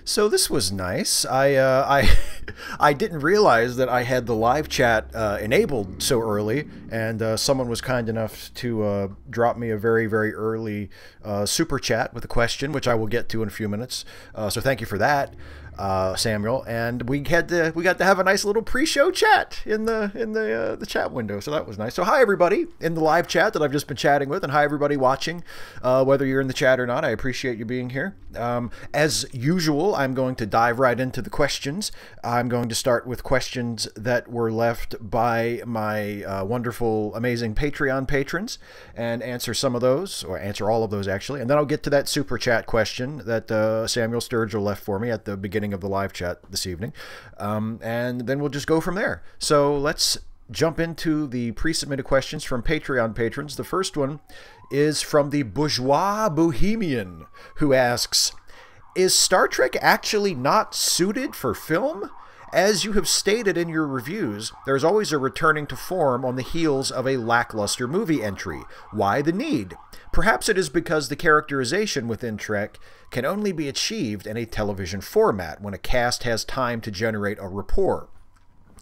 So this was nice. I didn't realize that I had the live chat enabled so early, and someone was kind enough to drop me a very early super chat with a question, which I will get to in a few minutes. So thank you for that, Samuel. And we got to have a nice little pre-show chat in the chat window. So that was nice. So hi everybody in the live chat that I've just been chatting with, and hi everybody watching, whether you're in the chat or not. I appreciate you being here. As usual, I'm going to dive right into the questions. I'm going to start with questions that were left by my wonderful, amazing Patreon patrons and answer some of those, or answer all of those actually. And then I'll get to that super chat question that Samuel Sturgill left for me at the beginning of the live chat this evening. And then we'll just go from there. So let's jump into the pre-submitted questions from Patreon patrons. The first one is from the Bourgeois Bohemian, who asks, is Star Trek actually not suited for film? As you have stated in your reviews, there's always a returning to form on the heels of a lackluster movie entry. Why the need? Perhaps it is because the characterization within Trek can only be achieved in a television format when a cast has time to generate a rapport.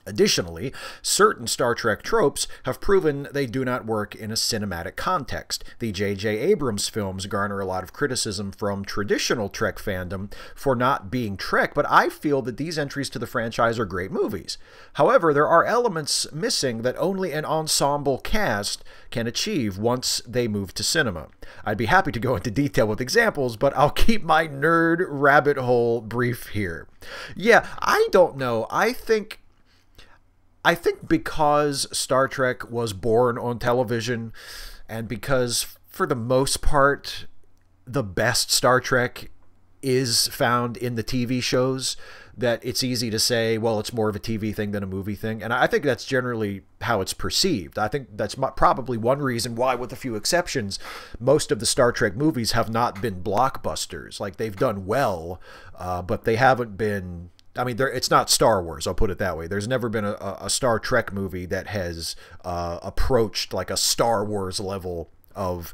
Additionally, certain Star Trek tropes have proven they do not work in a cinematic context. The J.J. Abrams films garner a lot of criticism from traditional Trek fandom for not being Trek, but I feel that these entries to the franchise are great movies. However, there are elements missing that only an ensemble cast can achieve once they move to cinema. I'd be happy to go into detail with examples, but I'll keep my nerd rabbit hole brief here. Yeah, I don't know. I think because Star Trek was born on television, and because, for the most part, the best Star Trek is found in the TV shows, that it's easy to say, well, it's more of a TV thing than a movie thing. And I think that's generally how it's perceived. I think that's probably one reason why, with a few exceptions, most of the Star Trek movies have not been blockbusters. Like, they've done well, but they haven't been... I mean, it's not Star Wars, I'll put it that way. There's never been a Star Trek movie that has approached like a Star Wars level of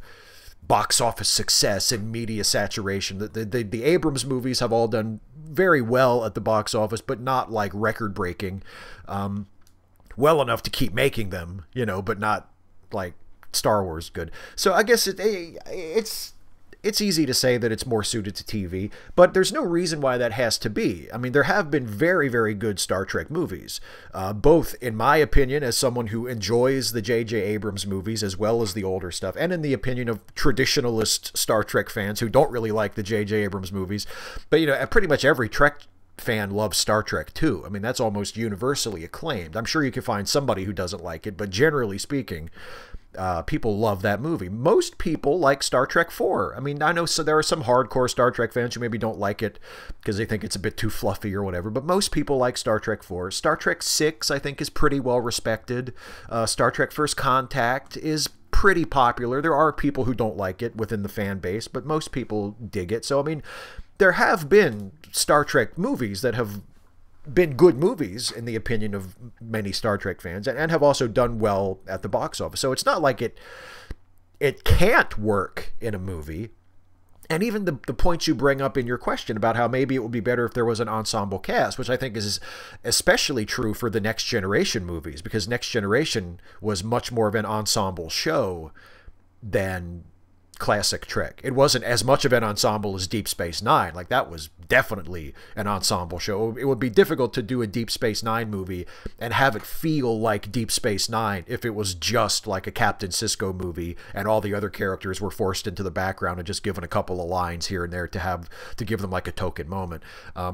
box office success and media saturation. The Abrams movies have all done very well at the box office, but not like record-breaking. Well enough to keep making them, you know, but not like Star Wars good. So I guess it's easy to say that it's more suited to TV, but there's no reason why that has to be. I mean, there have been very good Star Trek movies, both, in my opinion, as someone who enjoys the J.J. Abrams movies as well as the older stuff, and in the opinion of traditionalist Star Trek fans who don't really like the J.J. Abrams movies. But, you know, pretty much every Trek fan loves Star Trek too. I mean, that's almost universally acclaimed. I'm sure you can find somebody who doesn't like it, but generally speaking, people love that movie. Most people like Star Trek 4. I mean, I know there are some hardcore Star Trek fans who maybe don't like it because they think it's a bit too fluffy or whatever, but most people like Star Trek 4. Star Trek 6, I think, is pretty well respected. Star Trek First Contact is pretty popular. There are people who don't like it within the fan base, but most people dig it. So, I mean, there have been Star Trek movies that have been good movies in the opinion of many Star Trek fans, and have also done well at the box office. So it's not like it can't work in a movie. And even the points you bring up in your question about how maybe it would be better if there was an ensemble cast, which I think is especially true for the Next Generation movies, because Next Generation was much more of an ensemble show than classic Trek. It wasn't as much of an ensemble as Deep Space Nine. Like, that was definitely an ensemble show. It would be difficult to do a Deep Space Nine movie and have it feel like Deep Space Nine if it was just like a Captain Sisko movie and all the other characters were forced into the background and just given a couple of lines here and there to give them like a token moment.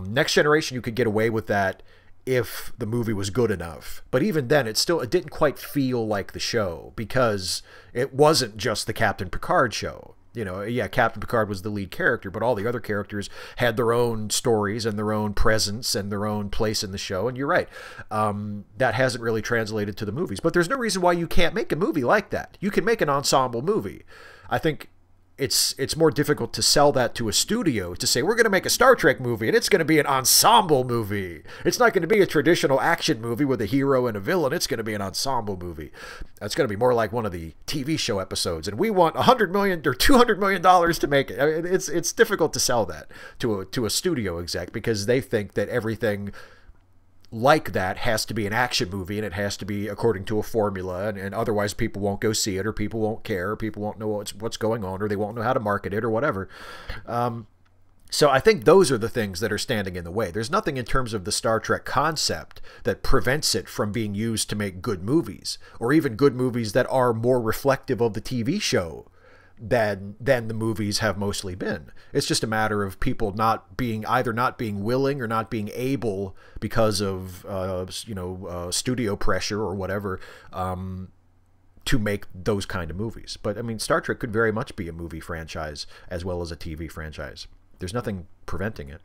Next Generation, you could get away with that if the movie was good enough. But even then, it didn't quite feel like the show, because it wasn't just the Captain Picard show. You know, yeah, Captain Picard was the lead character, but all the other characters had their own stories and their own presence and their own place in the show. And you're right, that hasn't really translated to the movies. But there's no reason why you can't make a movie like that. You can make an ensemble movie. I think it's more difficult to sell that to a studio, to say we're going to make a Star Trek movie and it's going to be an ensemble movie. It's not going to be a traditional action movie with a hero and a villain. It's going to be an ensemble movie. It's going to be more like one of the TV show episodes, and we want $100 million or $200 million to make it. I mean, it's difficult to sell that to a studio exec, because they think that everything like that has to be an action movie, and it has to be according to a formula, and otherwise people won't go see it, or people won't care, or people won't know what's going on, or they won't know how to market it, or whatever. So I think those are the things that are standing in the way. There's nothing in terms of the Star Trek concept that prevents it from being used to make good movies, or even good movies that are more reflective of the TV show than the movies have mostly been. It's just a matter of people either not being willing or not being able, because of studio pressure or whatever, to make those kind of movies. But I mean, Star Trek could very much be a movie franchise as well as a TV franchise. There's nothing preventing it.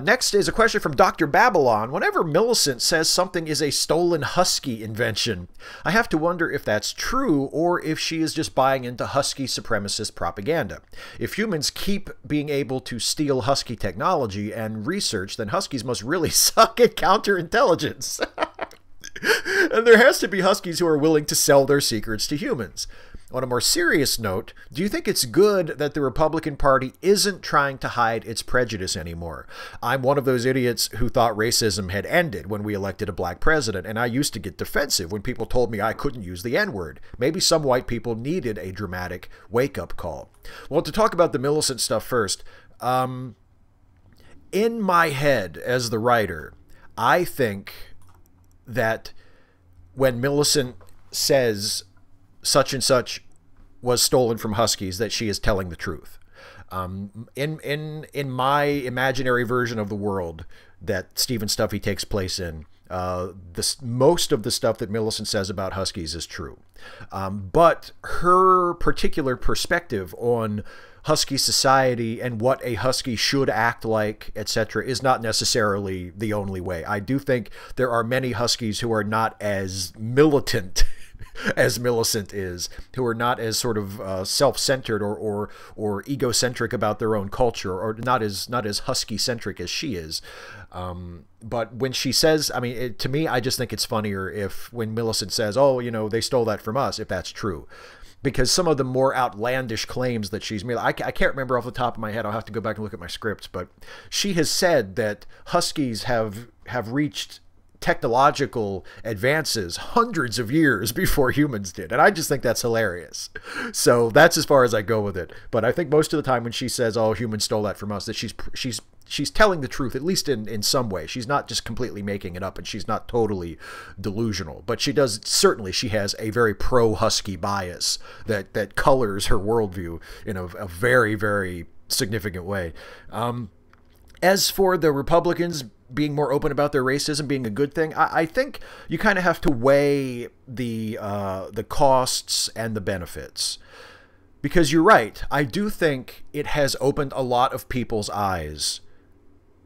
Next is a question from Dr. Babylon. Whenever Millicent says something is a stolen Husky invention, I have to wonder if that's true, or if she is just buying into Husky supremacist propaganda. If humans keep being able to steal Husky technology and research, then Huskies must really suck at counterintelligence. And there has to be Huskies who are willing to sell their secrets to humans. On a more serious note, do you think it's good that the Republican Party isn't trying to hide its prejudice anymore? I'm one of those idiots who thought racism had ended when we elected a black president, and I used to get defensive when people told me I couldn't use the N-word. Maybe some white people needed a dramatic wake-up call. Well, to talk about the Millicent stuff first, in my head as the writer, I think that when Millicent says such and such was stolen from Huskies, that she is telling the truth. In my imaginary version of the world that Stephen Stuffy takes place in, most of the stuff that Millicent says about Huskies is true. But her particular perspective on Husky society and what a Husky should act like, etc., is not necessarily the only way. I do think there are many Huskies who are not as militant as Millicent is, who are not as sort of self-centered or egocentric about their own culture, or not as Husky-centric as she is. But when she says, I mean, to me, I just think it's funnier when Millicent says, oh, they stole that from us, if that's true. Because some of the more outlandish claims that she's made, I can't remember off the top of my head, I'll have to go back and look at my scripts, but she has said that Huskies have reached technological advances hundreds of years before humans did. And I just think that's hilarious. So that's as far as I go with it. But I think most of the time when she says, oh, humans stole that from us, that she's telling the truth, at least in some way. She's not just completely making it up, and she's not totally delusional. But she has a very pro-Husky bias that colors her worldview in a very, very significant way. As for the Republicans being more open about their racism being a good thing, I think you kind of have to weigh the costs and the benefits. Because you're right, I do think it has opened a lot of people's eyes,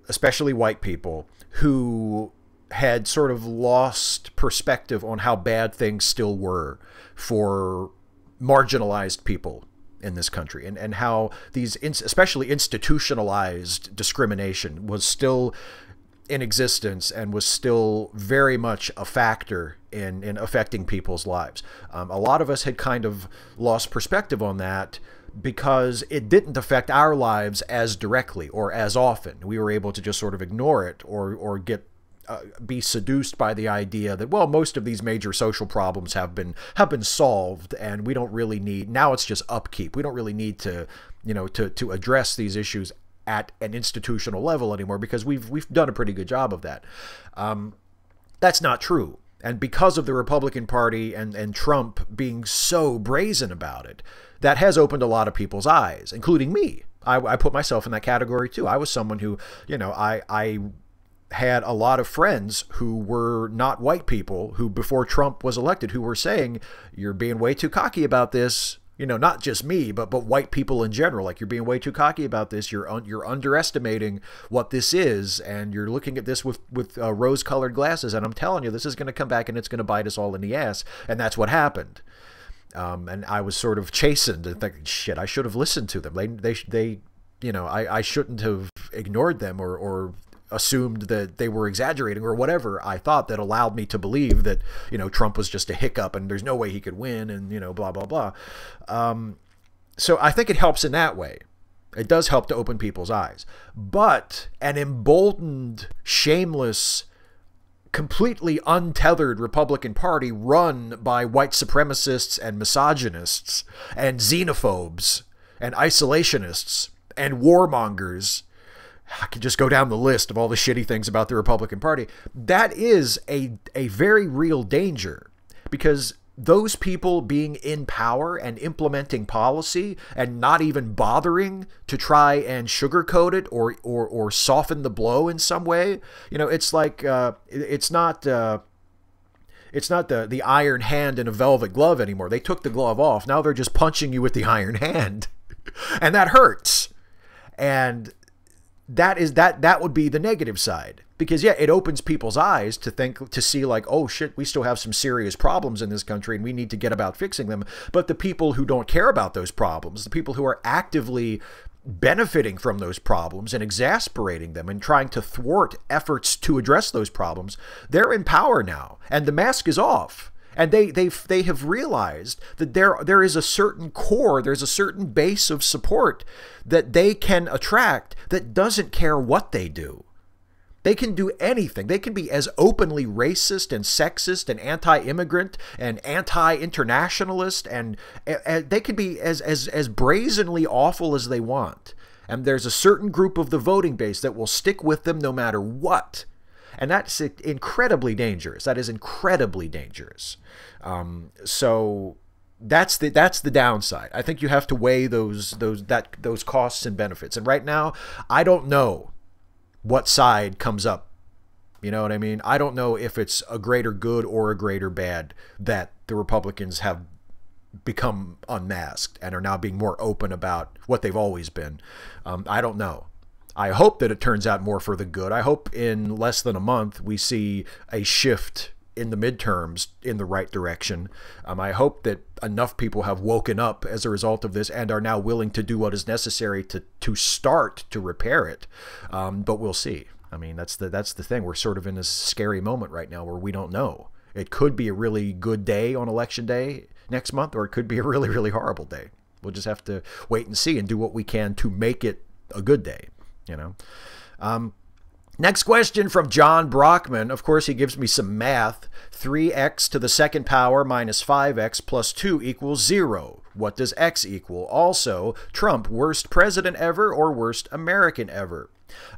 especially white people, who had sort of lost perspective on how bad things still were for marginalized people in this country, and how these, especially institutionalized discrimination, was still in existence and was still very much a factor in affecting people's lives. A lot of us had kind of lost perspective on that because it didn't affect our lives as directly or as often. We were able to just sort of ignore it or be seduced by the idea that, well, most of these major social problems have been solved, and we don't really need, now it's just upkeep. We don't really need to address these issues at an institutional level anymore, because we've done a pretty good job of that. That's not true. And because of the Republican Party and Trump being so brazen about it, that has opened a lot of people's eyes, including me. I put myself in that category too. I was someone who, I had a lot of friends who were not white people who, before Trump was elected, who were saying, you're being way too cocky about this. Not just me, but white people in general. Like, you're being way too cocky about this. You're underestimating what this is, and you're looking at this with rose-colored glasses. And I'm telling you, this is going to come back and it's going to bite us all in the ass. And that's what happened. And I was sort of chastened and thinking, shit, I should have listened to them. They you know, I shouldn't have ignored them or assumed that they were exaggerating or whatever I thought that allowed me to believe that, you know, Trump was just a hiccup and there's no way he could win and, you know, blah, blah, blah. So I think it helps in that way. It does help to open people's eyes. But an emboldened, shameless, completely untethered Republican Party run by white supremacists and misogynists and xenophobes and isolationists and warmongers, I could just go down the list of all the shitty things about the Republican Party. That is a very real danger, because those people being in power and implementing policy and not even bothering to try and sugarcoat it or soften the blow in some way, you know, it's like it's not the iron hand in a velvet glove anymore. They took the glove off. Now they're just punching you with the iron hand, and that hurts. And that would be the negative side, because yeah, it opens people's eyes to see like, oh shit, we still have some serious problems in this country and we need to get about fixing them. But the people who don't care about those problems, the people who are actively benefiting from those problems and exasperating them and trying to thwart efforts to address those problems, they're in power now and the mask is off. And they have realized that there is a certain core, there's a certain base of support that they can attract that doesn't care what they do. They can do anything. They can be as openly racist and sexist and anti-immigrant and anti-internationalist, and they can be as brazenly awful as they want. And there's a certain group of the voting base that will stick with them no matter what. And that's incredibly dangerous. That is incredibly dangerous. So that's the downside. I think you have to weigh those costs and benefits. And right now, I don't know what side comes up. You know what I mean? I don't know if it's a greater good or a greater bad that the Republicans have become unmasked and are now being more open about what they've always been. I don't know. I hope that it turns out more for the good. I hope in less than a month we see a shift in the midterms in the right direction. I hope that enough people have woken up as a result of this and are now willing to do what is necessary to start to repair it. But we'll see. I mean, that's the thing. We're sort of in this scary moment right now where we don't know. It could be a really good day on election day next month, or it could be a really, really horrible day. We'll just have to wait and see and do what we can to make it a good day. You know. Next question from John Brockman. Of course, he gives me some math. 3x to the second power minus 5x plus 2 equals 0. What does x equal? Also, Trump, worst president ever or worst American ever?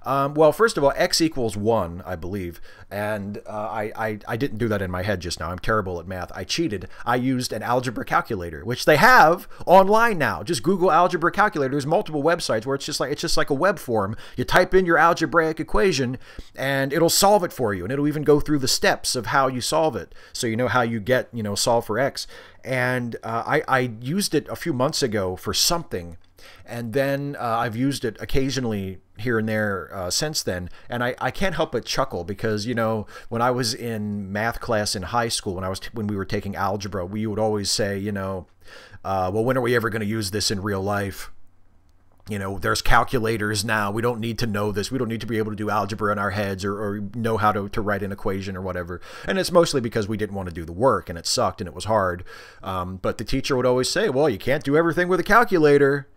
Well, first of all, x equals 1, I believe, and I didn't do that in my head just now. I'm terrible at math. I cheated. I used an algebra calculator, which they have online now. Just Google algebra calculator. There's multiple websites where it's just like a web form. You type in your algebraic equation, and it'll solve it for you, and it'll even go through the steps of how you solve it, so you know how you get, you know, solve for x. And I used it a few months ago for something. And then I've used it occasionally here and there since then. And I can't help but chuckle because, you know, when I was in math class in high school, when we were taking algebra, we would always say, you know, well, when are we ever going to use this in real life? You know, there's calculators now. We don't need to know this. We don't need to be able to do algebra in our heads or know how to write an equation or whatever. And it's mostly because we didn't want to do the work and it sucked and it was hard. But the teacher would always say, well, you can't do everything with a calculator.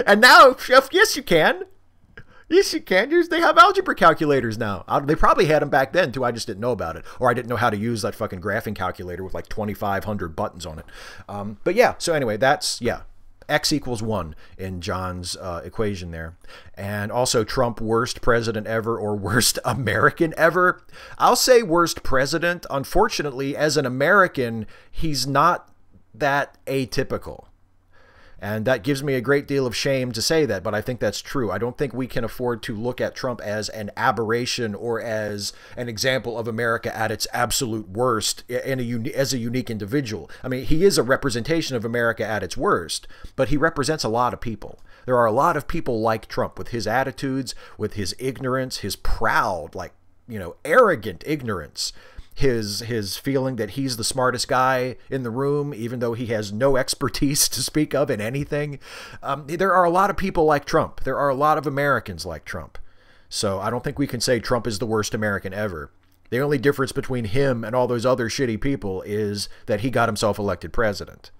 And now, yes, you can. Yes, you can. They have algebra calculators now. They probably had them back then, too. I just didn't know about it. Or I didn't know how to use that fucking graphing calculator with like 2,500 buttons on it. But yeah, so anyway, that's, yeah. X equals 1 in John's equation there. And also Trump, worst president ever or worst American ever. I'll say worst president. Unfortunately, as an American, he's not that atypical. And that gives me a great deal of shame to say that, but I think that's true. I don't think we can afford to look at Trump as an aberration or as an example of America at its absolute worst as a unique individual. I mean, he is a representation of America at its worst, but he represents a lot of people. There are a lot of people like Trump with his attitudes, with his ignorance, his proud, like, you know, arrogant ignorance, his feeling that he's the smartest guy in the room, even though he has no expertise to speak of in anything. There are a lot of people like Trump. There are a lot of Americans like Trump. So I don't think we can say Trump is the worst American ever. The only difference between him and all those other shitty people is that he got himself elected president.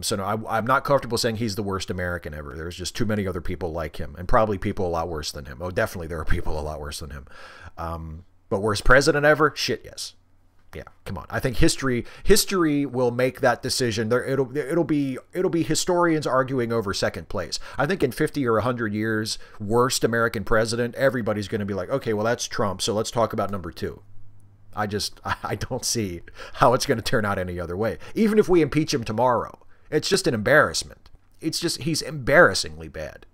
So no, I'm not comfortable saying he's the worst American ever. There's just too many other people like him, and probably people a lot worse than him. Oh, definitely there are people a lot worse than him. But worst president ever? Shit, yes. Yeah, come on. I think history will make that decision. It'll be historians arguing over second place. I think in 50 or 100 years, worst American president, everybody's going to be like, okay, well that's Trump, so let's talk about number 2. I don't see how it's going to turn out any other way. Even if we impeach him tomorrow, it's just an embarrassment. He's embarrassingly bad.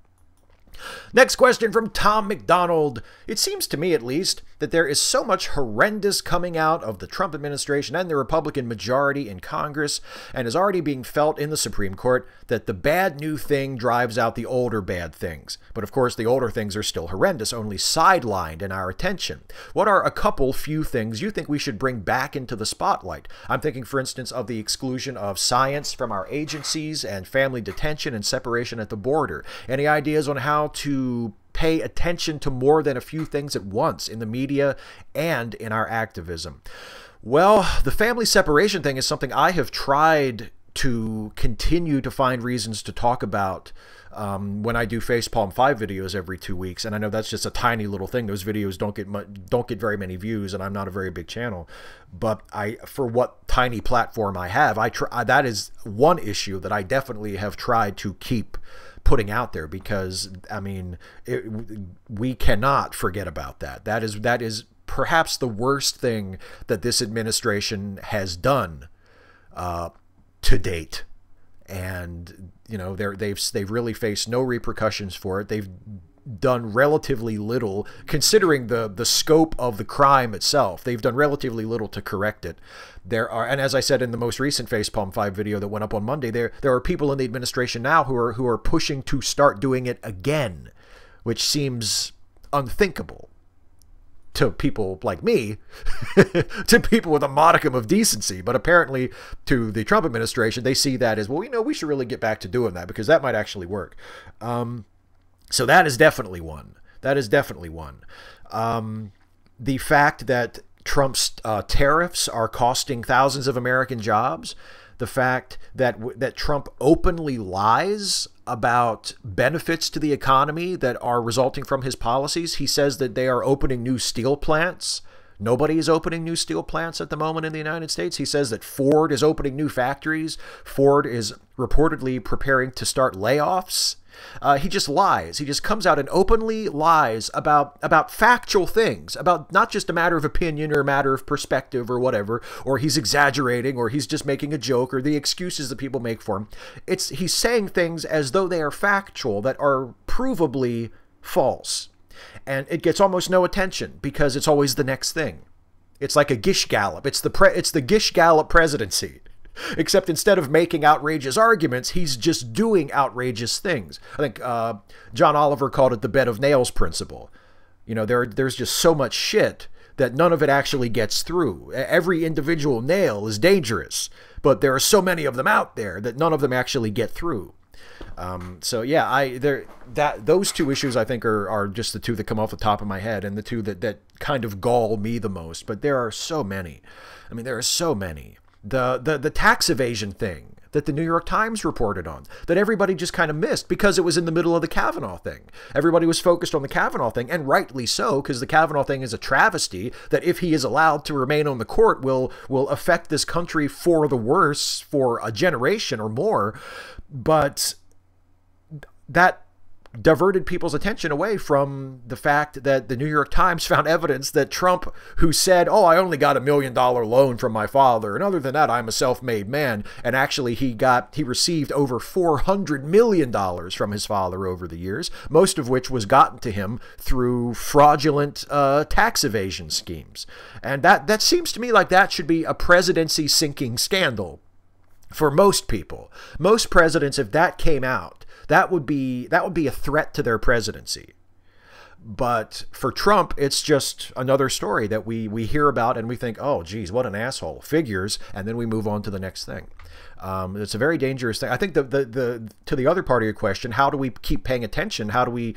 Next question from Tom McDonald. It seems to me, at least, that there is so much horrendous coming out of the Trump administration and the Republican majority in Congress, and is already being felt in the Supreme Court, that the bad new thing drives out the older bad things. But of course, the older things are still horrendous, only sidelined in our attention. What are a couple few things you think we should bring back into the spotlight? I'm thinking, for instance, of the exclusion of science from our agencies and family detention and separation at the border. Any ideas on how to pay attention to more than a few things at once in the media and in our activism? Well, the family separation thing is something I have tried to continue to find reasons to talk about when I do Facepalm 5 videos every 2 weeks. And I know that's just a tiny little thing. Those videos don't get very many views, and I'm not a very big channel. But for what tiny platform I have, that is one issue that I definitely have tried to keep putting out there, because I mean, we cannot forget about that. That is perhaps the worst thing that this administration has done to date, and you know, they've really faced no repercussions for it. They've done relatively little, considering the scope of the crime itself. They've done relatively little to correct it. And as I said in the most recent Facepalm 5 video that went up on Monday, there are people in the administration now who are pushing to start doing it again, which seems unthinkable to people like me, to people with a modicum of decency. But apparently to the Trump administration, they see that as, well, you know, we should really get back to doing that, because that might actually work. So that is definitely one. That is definitely one. The fact that Trump's tariffs are costing thousands of American jobs, the fact that Trump openly lies about benefits to the economy that are resulting from his policies. He says that they are opening new steel plants. Nobody is opening new steel plants at the moment in the United States. He says that Ford is opening new factories. Ford is reportedly preparing to start layoffs. He just lies. He just comes out and openly lies about factual things, about not just a matter of opinion or a matter of perspective or whatever, or he's exaggerating, or he's just making a joke, or the excuses that people make for him. He's saying things as though they are factual that are provably false. And it gets almost no attention because it's always the next thing. It's like a Gish Gallop. It's the Gish Gallop presidency. Except instead of making outrageous arguments, he's just doing outrageous things. I think John Oliver called it the bed of nails principle. You know, there's just so much shit that none of it actually gets through. Every individual nail is dangerous, but there are so many of them out there that none of them actually get through. So yeah, those two issues I think are just the two that come off the top of my head, and the two that kind of gall me the most. But there are so many. I mean, there are so many. The tax evasion thing that the New York Times reported on, that everybody just kind of missed because it was in the middle of the Kavanaugh thing. Everybody was focused on the Kavanaugh thing, and rightly so, because the Kavanaugh thing is a travesty that, if he is allowed to remain on the court, will affect this country for the worse for a generation or more. But that diverted people's attention away from the fact that the New York Times found evidence that Trump, who said, oh, I only got $1 million loan from my father, and other than that, I'm a self-made man, and actually he received over $400 million from his father over the years, most of which was gotten to him through fraudulent tax evasion schemes. And that seems to me like that should be a presidency sinking scandal for most people. Most presidents, if that came out, that would be a threat to their presidency. But for Trump, it's just another story that we hear about and we think, oh, geez, what an asshole. Figures, and then we move on to the next thing. It's a very dangerous thing. I think to the other part of your question, how do we keep paying attention? How do we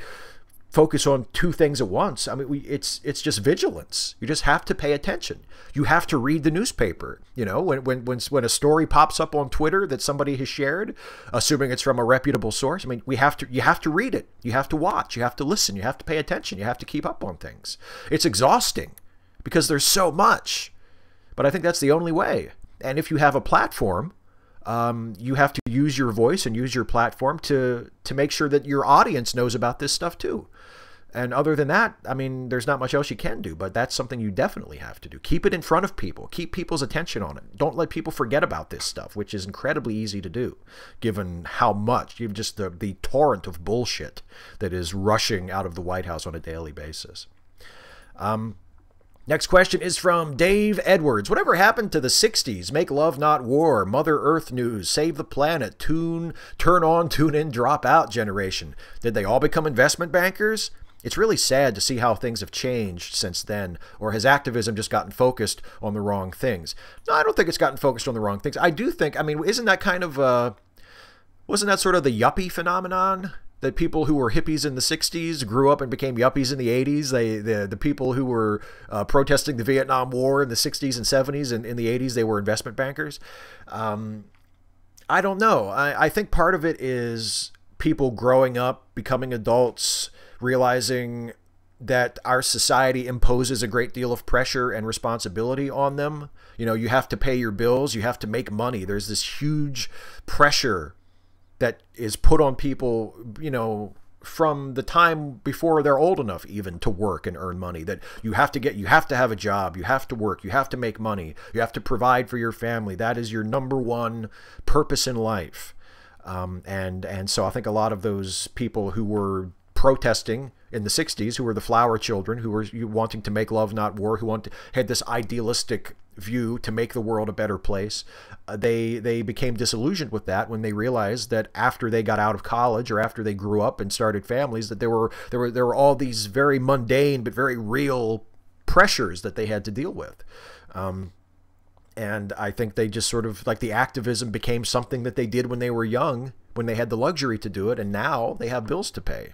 focus on two things at once? I mean, it's just vigilance. You just have to pay attention. You have to read the newspaper. You know, when a story pops up on Twitter that somebody has shared, assuming it's from a reputable source, I mean, you have to read it. You have to watch. You have to listen. You have to pay attention. You have to keep up on things. It's exhausting because there's so much. But I think that's the only way. And if you have a platform, you have to use your voice and use your platform to make sure that your audience knows about this stuff too. And other than that, I mean, there's not much else you can do, but that's something you definitely have to do. Keep it in front of people. Keep people's attention on it. Don't let people forget about this stuff, which is incredibly easy to do, given how much, just the torrent of bullshit that is rushing out of the White House on a daily basis. Next question is from Dave Edwards. Whatever happened to the 60s? Make love, not war. Mother Earth news. Save the planet. Turn on, tune in, drop out generation. Did they all become investment bankers? It's really sad to see how things have changed since then. Or has activism just gotten focused on the wrong things? No, I don't think it's gotten focused on the wrong things. I do think, I mean, isn't that kind of, wasn't that sort of the yuppie phenomenon? That people who were hippies in the 60s grew up and became yuppies in the 80s. The people who were protesting the Vietnam War in the 60s and 70s and in the 80s, they were investment bankers. I don't know. I think part of it is people growing up, becoming adults, realizing that our society imposes a great deal of pressure and responsibility on them. You know, you have to pay your bills. You have to make money. There's this huge pressure that is put on people, you know, from the time before they're old enough even to work and earn money, that you have to have a job, you have to work, you have to make money, you have to provide for your family. That is your number one purpose in life. And so I think a lot of those people who were protesting in the 60s, who were the flower children, who were wanting to make love, not war, who had this idealistic view to make the world a better place, they became disillusioned with that when they realized that after they got out of college or after they grew up and started families, that there were all these very mundane but very real pressures that they had to deal with. And I think they just sort of, like, the activism became something that they did when they were young, when they had the luxury to do it, and now they have bills to pay.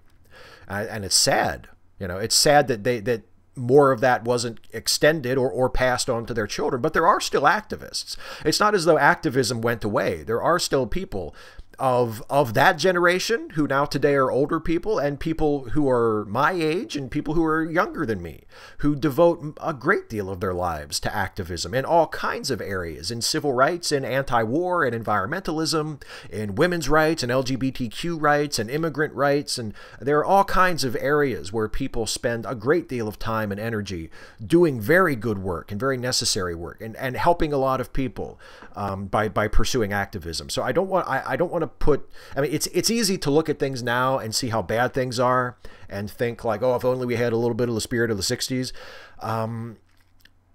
And it's sad. You know, it's sad that more of that wasn't extended or passed on to their children. But there are still activists. It's not as though activism went away. There are still people of that generation who now today are older people, and people who are my age and people who are younger than me, who devote a great deal of their lives to activism in all kinds of areas, in civil rights, in anti-war and environmentalism, in women's rights and LGBTQ rights and immigrant rights. And there are all kinds of areas where people spend a great deal of time and energy doing very good work and very necessary work and helping a lot of people by pursuing activism. So I don't want to put, I mean, it's easy to look at things now and see how bad things are and think like, oh, if only we had a little bit of the spirit of the 60s.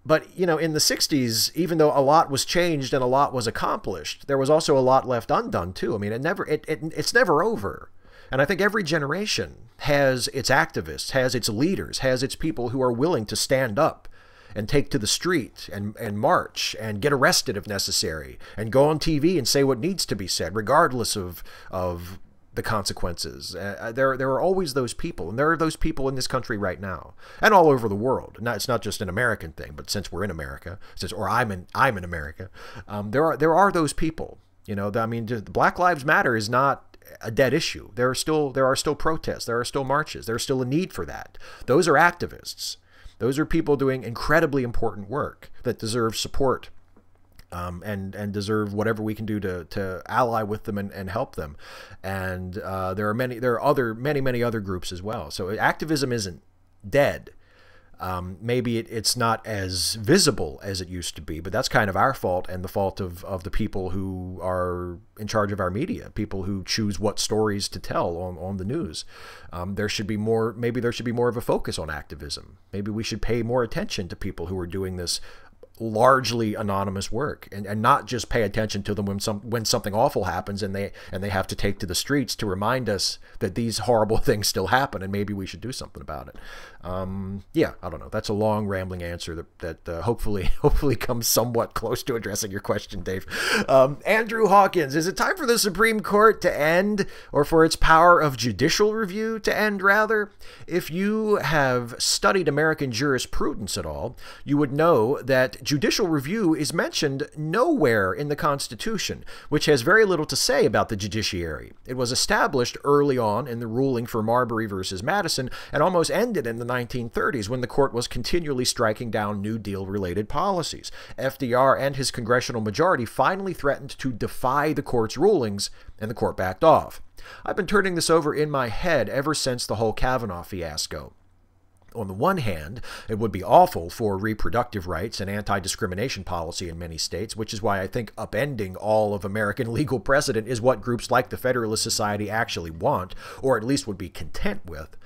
But, you know, in the 60s, even though a lot was changed and a lot was accomplished, there was also a lot left undone too. I mean, it's never over. And I think every generation has its activists, has its leaders, has its people who are willing to stand up and take to the street and march and get arrested if necessary and go on TV and say what needs to be said, regardless of the consequences. There are always those people, and there are those people in this country right now and all over the world. Now, it's not just an American thing, but since we're in America, I'm in America, there are those people. You know, I mean, Black Lives Matter is not a dead issue. There are still protests, there are still marches, there's still a need for that. Those are activists. Those are people doing incredibly important work that deserve support, and deserve whatever we can do to ally with them and help them. And there are many other groups as well. So activism isn't dead. Maybe it's not as visible as it used to be, but that's kind of our fault and the fault of the people who are in charge of our media, people who choose what stories to tell on the news. Maybe there should be more of a focus on activism. Maybe we should pay more attention to people who are doing this largely anonymous work, and not just pay attention to them when something awful happens and they have to take to the streets to remind us that these horrible things still happen and maybe we should do something about it. Yeah, I don't know. That's a long rambling answer that hopefully comes somewhat close to addressing your question, Dave. Andrew Hawkins, is it time for the Supreme Court to end, or for its power of judicial review to end, rather? If you have studied American jurisprudence at all, you would know that judicial review is mentioned nowhere in the Constitution, which has very little to say about the judiciary. It was established early on in the ruling for Marbury versus Madison and almost ended in the 1930s when the court was continually striking down New Deal-related policies. FDR and his congressional majority finally threatened to defy the court's rulings, and the court backed off. I've been turning this over in my head ever since the whole Kavanaugh fiasco. On the one hand, it would be awful for reproductive rights and anti-discrimination policy in many states, which is why I think upending all of American legal precedent is what groups like the Federalist Society actually want, or at least would be content with.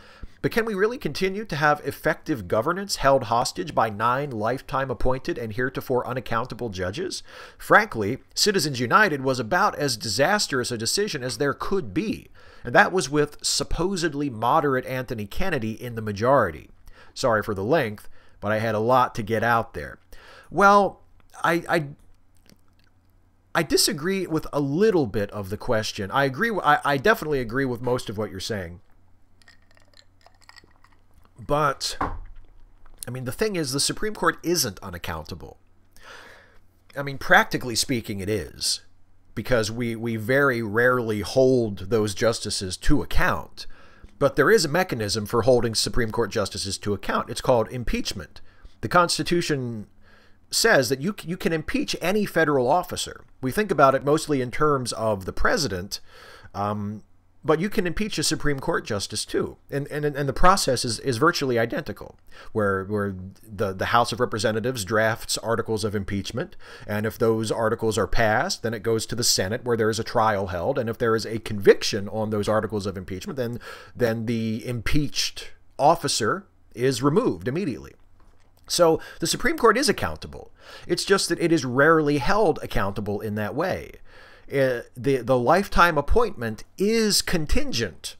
But can we really continue to have effective governance held hostage by 9 lifetime appointed and heretofore unaccountable judges? Frankly, Citizens United was about as disastrous a decision as there could be, and that was with supposedly moderate Anthony Kennedy in the majority. Sorry for the length, but I had a lot to get out there. Well, I disagree with a little bit of the question. I definitely agree with most of what you're saying. But, I mean, the thing is, the Supreme Court isn't unaccountable. I mean, practically speaking, it is, because we very rarely hold those justices to account. But there is a mechanism for holding Supreme Court justices to account. It's called impeachment. The Constitution says that you can impeach any federal officer. We think about it mostly in terms of the president, but you can impeach a Supreme Court justice too. And the process is virtually identical, where the House of Representatives drafts articles of impeachment, and if those articles are passed, then it goes to the Senate where there is a trial held, and if there is a conviction on those articles of impeachment, then the impeached officer is removed immediately. So the Supreme Court is accountable. It's just that it is rarely held accountable in that way. The lifetime appointment is contingent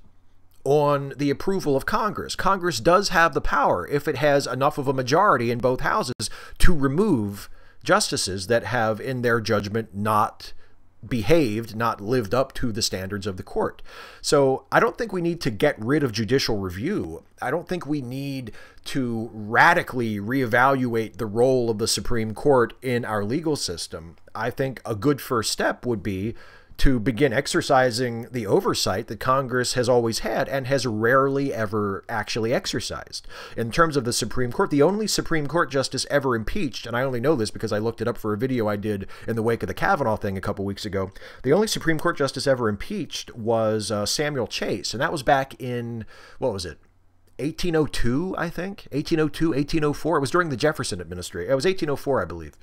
on the approval of Congress. Congress does have the power, if it has enough of a majority in both houses, to remove justices that have, in their judgment, not behaved, not lived up to the standards of the court. So I don't think we need to get rid of judicial review. I don't think we need to radically reevaluate the role of the Supreme Court in our legal system. I think a good first step would be to begin exercising the oversight that Congress has always had and has rarely ever actually exercised. In terms of the Supreme Court, the only Supreme Court justice ever impeached, and I only know this because I looked it up for a video I did in the wake of the Kavanaugh thing a couple weeks ago, the only Supreme Court justice ever impeached was Samuel Chase, and that was back in, what was it, 1802, I think? 1802, 1804. It was during the Jefferson administration. It was 1804, I believe.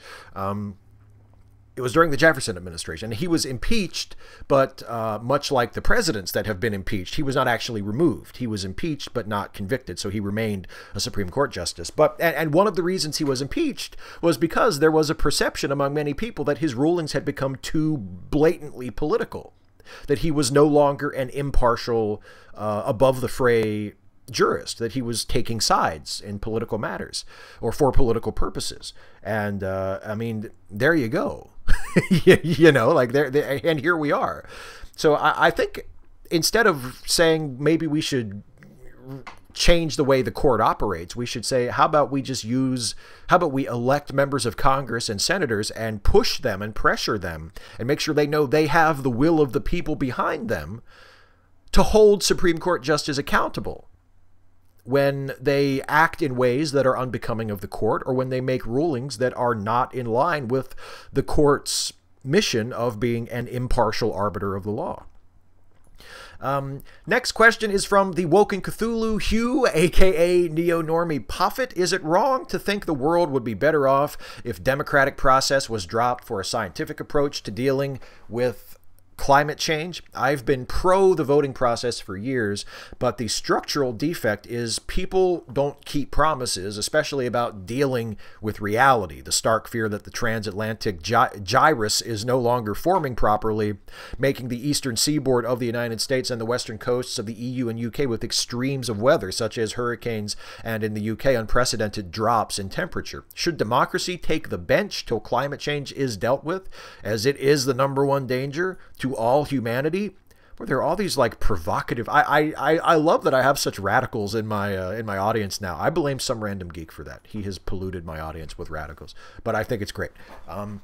It was during the Jefferson administration. He was impeached, but much like the presidents that have been impeached, he was not actually removed. He was impeached, but not convicted, so he remained a Supreme Court justice. And one of the reasons he was impeached was because there was a perception among many people that his rulings had become too blatantly political, that he was no longer an impartial, above-the-fray jurist, that he was taking sides in political matters or for political purposes. And I mean, there you go. You know, like and here we are. So I think instead of saying maybe we should change the way the court operates, we should say, how about we elect members of Congress and senators and push them and pressure them and make sure they know they have the will of the people behind them to hold Supreme Court justices accountable when they act in ways that are unbecoming of the court, or when they make rulings that are not in line with the court's mission of being an impartial arbiter of the law. Next question is from the Woken Cthulhu, Hugh, aka Neo-Normie Puffet. Is it wrong to think the world would be better off if democratic process was dropped for a scientific approach to dealing with climate change. I've been pro the voting process for years, but the structural defect is people don't keep promises, especially about dealing with reality. The stark fear that the transatlantic gyrus is no longer forming properly, making the eastern seaboard of the United States and the western coasts of the EU and UK with extremes of weather, such as hurricanes and in the UK, unprecedented drops in temperature. Should democracy take the bench till climate change is dealt with, as it is the #1 danger to all humanity? Well, there are all these like provocative. I love that I have such radicals in my audience now. I blame some random geek for that. He has polluted my audience with radicals, but I think it's great. I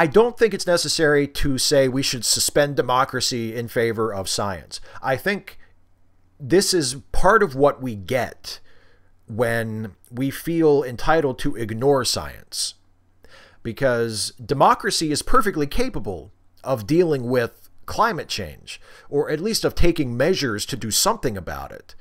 don't think it's necessary to say we should suspend democracy in favor of science. I think this is part of what we get when we feel entitled to ignore science, because democracy is perfectly capable of dealing with climate change, or at least of taking measures to do something about it.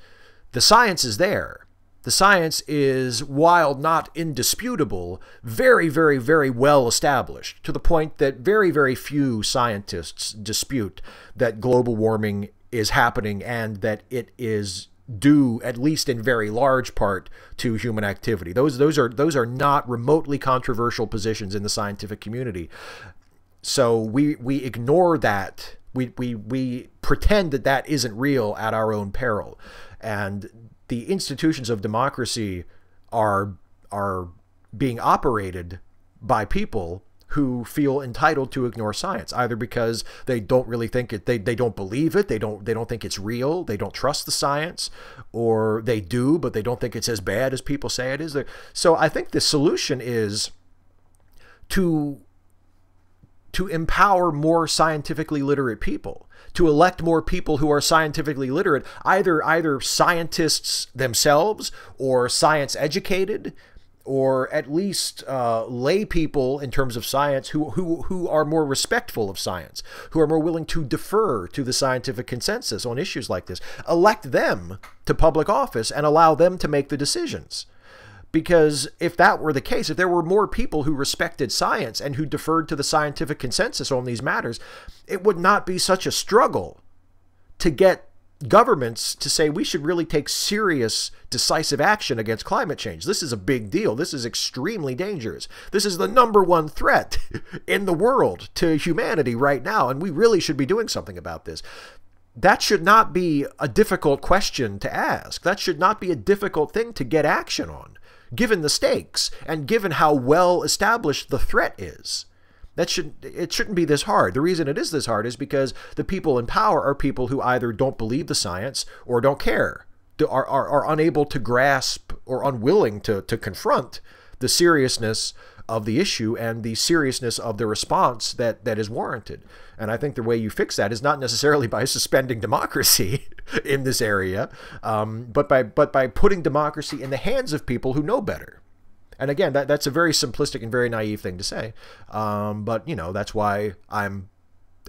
The science is there. The science is, while not indisputable, very, very, very well established, to the point that very, very few scientists dispute that global warming is happening and that it is due, at least in very large part, to human activity. Those are not remotely controversial positions in the scientific community. So we ignore that. We pretend that that isn't real at our own peril. And the institutions of democracy are being operated by people who feel entitled to ignore science, either because they don't really think it, they don't believe it, they don't think it's real, they don't trust the science, or they do, but they don't think it's as bad as people say it is. So I think the solution is to empower more scientifically literate people, to elect more people who are scientifically literate, either scientists themselves or science educated, or at least lay people in terms of science who are more respectful of science, who are more willing to defer to the scientific consensus on issues like this. Elect them to public office and allow them to make the decisions. Because if that were the case, if there were more people who respected science and who deferred to the scientific consensus on these matters, it would not be such a struggle to get governments to say we should really take serious, decisive action against climate change. This is a big deal. This is extremely dangerous. This is the #1 threat in the world to humanity right now, and we really should be doing something about this. That should not be a difficult question to ask. That should not be a difficult thing to get action on, given the stakes and given how well established the threat is. It shouldn't be this hard. The reason it is this hard is because the people in power are people who either don't believe the science or don't care, are unable to grasp or unwilling to confront the seriousness of the issue and the seriousness of the response that is warranted. And I think the way you fix that is not necessarily by suspending democracy in this area, but by putting democracy in the hands of people who know better. And again, that's a very simplistic and very naive thing to say. But, you know, that's why I'm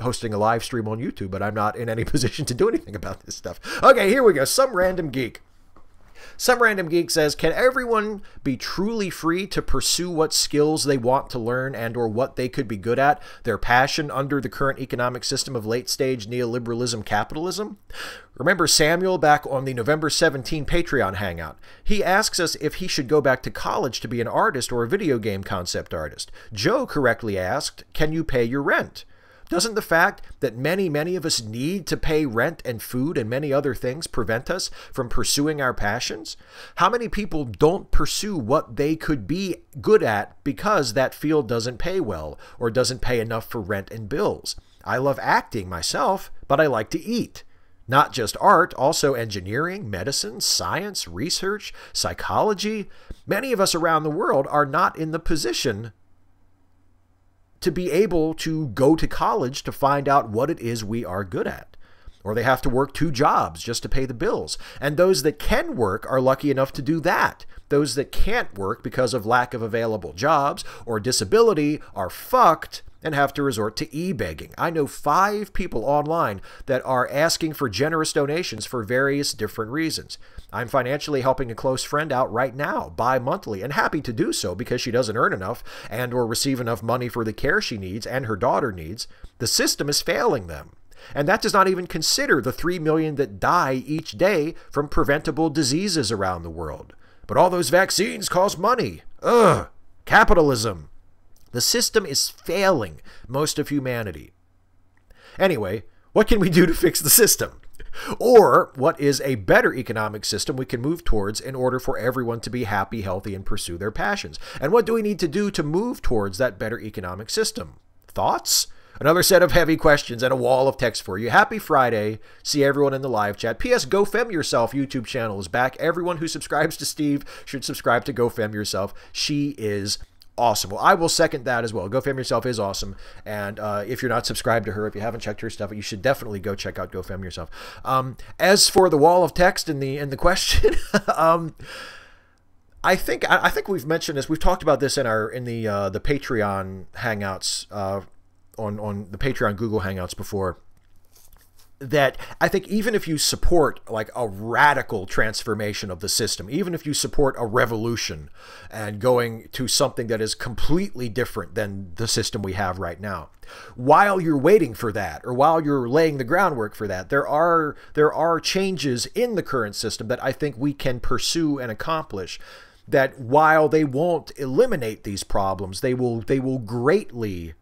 hosting a live stream on YouTube, but I'm not in any position to do anything about this stuff. Okay, here we go. Some random geek. Some random geek says, can everyone be truly free to pursue what skills they want to learn and or what they could be good at, their passion under the current economic system of late-stage neoliberalism capitalism? Remember Samuel back on the November 17 Patreon hangout. He asks us if he should go back to college to be an artist or a video game concept artist. Joe correctly asked, can you pay your rent? Doesn't the fact that many of us need to pay rent and food and many other things prevent us from pursuing our passions? How many people don't pursue what they could be good at because that field doesn't pay well or doesn't pay enough for rent and bills? I love acting myself, but I like to eat. Not just art, also engineering, medicine, science, research, psychology. Many of us around the world are not in the position to be able to go to college to find out what it is we are good at. Or they have to work 2 jobs just to pay the bills. And those that can work are lucky enough to do that. Those that can't work because of lack of available jobs or disability are fucked and have to resort to e-begging. I know 5 people online that are asking for generous donations for various different reasons. I'm financially helping a close friend out right now, bi-monthly, and happy to do so because she doesn't earn enough and or receive enough money for the care she needs and her daughter needs. The system is failing them. And that does not even consider the 3 million that die each day from preventable diseases around the world. But all those vaccines cost money. Ugh, capitalism. The system is failing most of humanity. Anyway, what can we do to fix the system? Or what is a better economic system we can move towards in order for everyone to be happy, healthy, and pursue their passions? And what do we need to do to move towards that better economic system? Thoughts? Another set of heavy questions and a wall of text for you. Happy Friday. See everyone in the live chat. P.S. Go Fem Yourself YouTube channel is back. Everyone who subscribes to Steve should subscribe to Go Fem Yourself. She is awesome. Well, I will second that as well. Go Fem Yourself is awesome. And if you're not subscribed to her, if you haven't checked her stuff, you should definitely go check out Go Fem Yourself. As for the wall of text in the question, I think we've mentioned this. We've talked about this in the Patreon Hangouts on the Patreon Google Hangouts before, that I think even if you support like a radical transformation of the system, even if you support a revolution and going to something that is completely different than the system we have right now, while you're waiting for that, or while you're laying the groundwork for that, there are changes in the current system that I think we can pursue and accomplish, that while they won't eliminate these problems, they will greatly